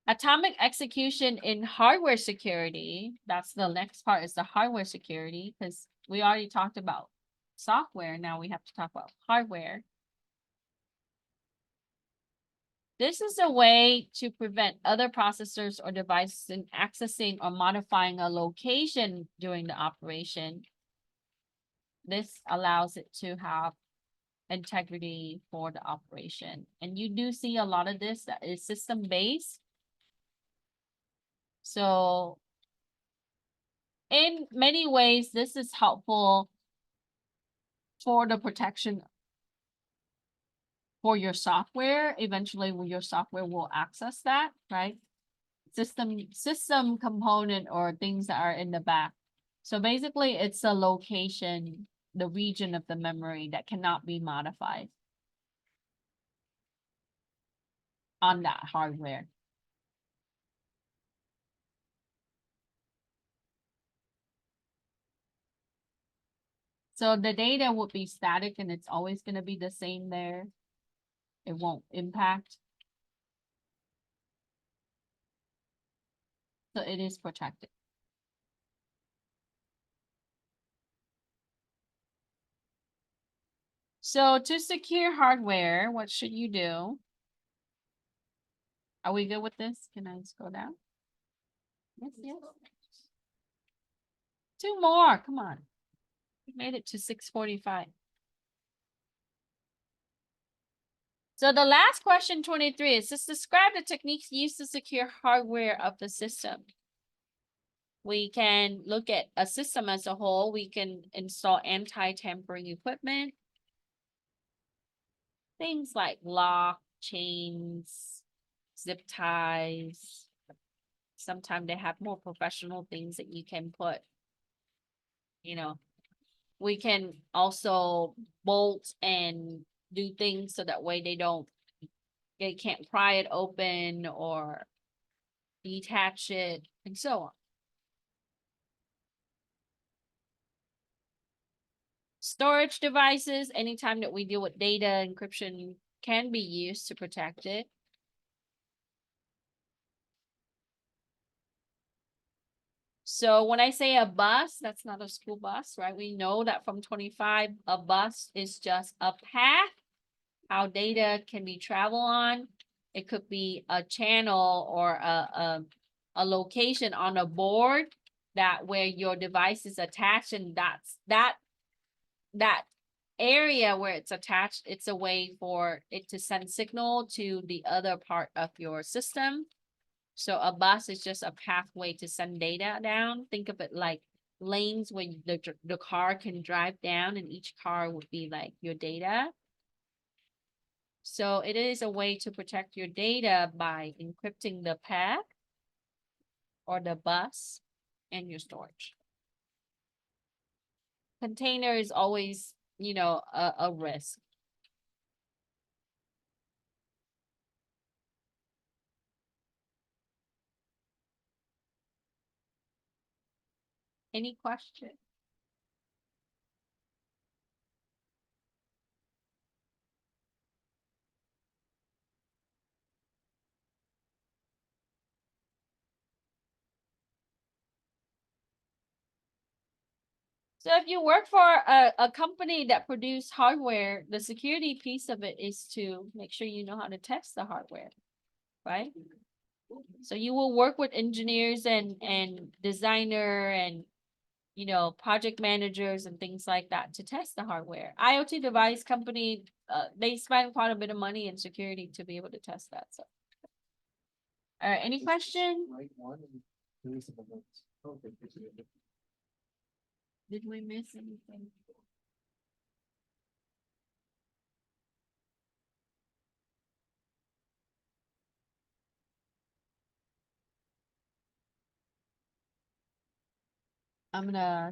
Atomic execution in hardware security. That's the next part, is the hardware security, because we already talked about software. Now we have to talk about hardware. This is a way to prevent other processors or devices in accessing or modifying a location during the operation. This allows it to have integrity for the operation. And you do see a lot of this that is system-based. So in many ways, this is helpful for the protection for your software. Eventually, your software will access that, right? System component or things that are in the back. So basically, it's a location, the region of the memory that cannot be modified on that hardware. So the data would be static and it's always going to be the same there. It won't impact. So it is protected. So to secure hardware, what should you do? Are we good with this? Can I scroll down? Yes, yes. 2 more, come on. We made it to 6:45. So the last question, 23, is just describe the techniques used to secure hardware of the system. We can look at a system as a whole. We can install anti-tampering equipment. Things like lock, chains, zip ties. Sometimes they have more professional things that you can put. You know, we can also bolt and do things so that way they can't pry it open or detach it and so on. Storage devices, anytime that we deal with data, encryption can be used to protect it. So when I say a bus, that's not a school bus, right? We know that from 25, a bus is just a path, how data can be traveled on. It could be a channel or a location on a board that where your device is attached, and that's that area where it's attached, it's a way for it to send signal to the other part of your system. So a bus is just a pathway to send data down. Think of it like lanes where the car can drive down, and each car would be like your data. So it is a way to protect your data by encrypting the path or the bus and your storage. Container is always, you know, a risk. Any question? So if you work for a company that produce hardware, the security piece of it is to make sure you know how to test the hardware, right? So you will work with engineers and designer and, you know, project managers and things like that to test the hardware. IoT device company, they spend quite a bit of money in security to be able to test that, so. All right, any question? Right one and release of the notes. Okay, appreciate it. Did we miss anything? I'm gonna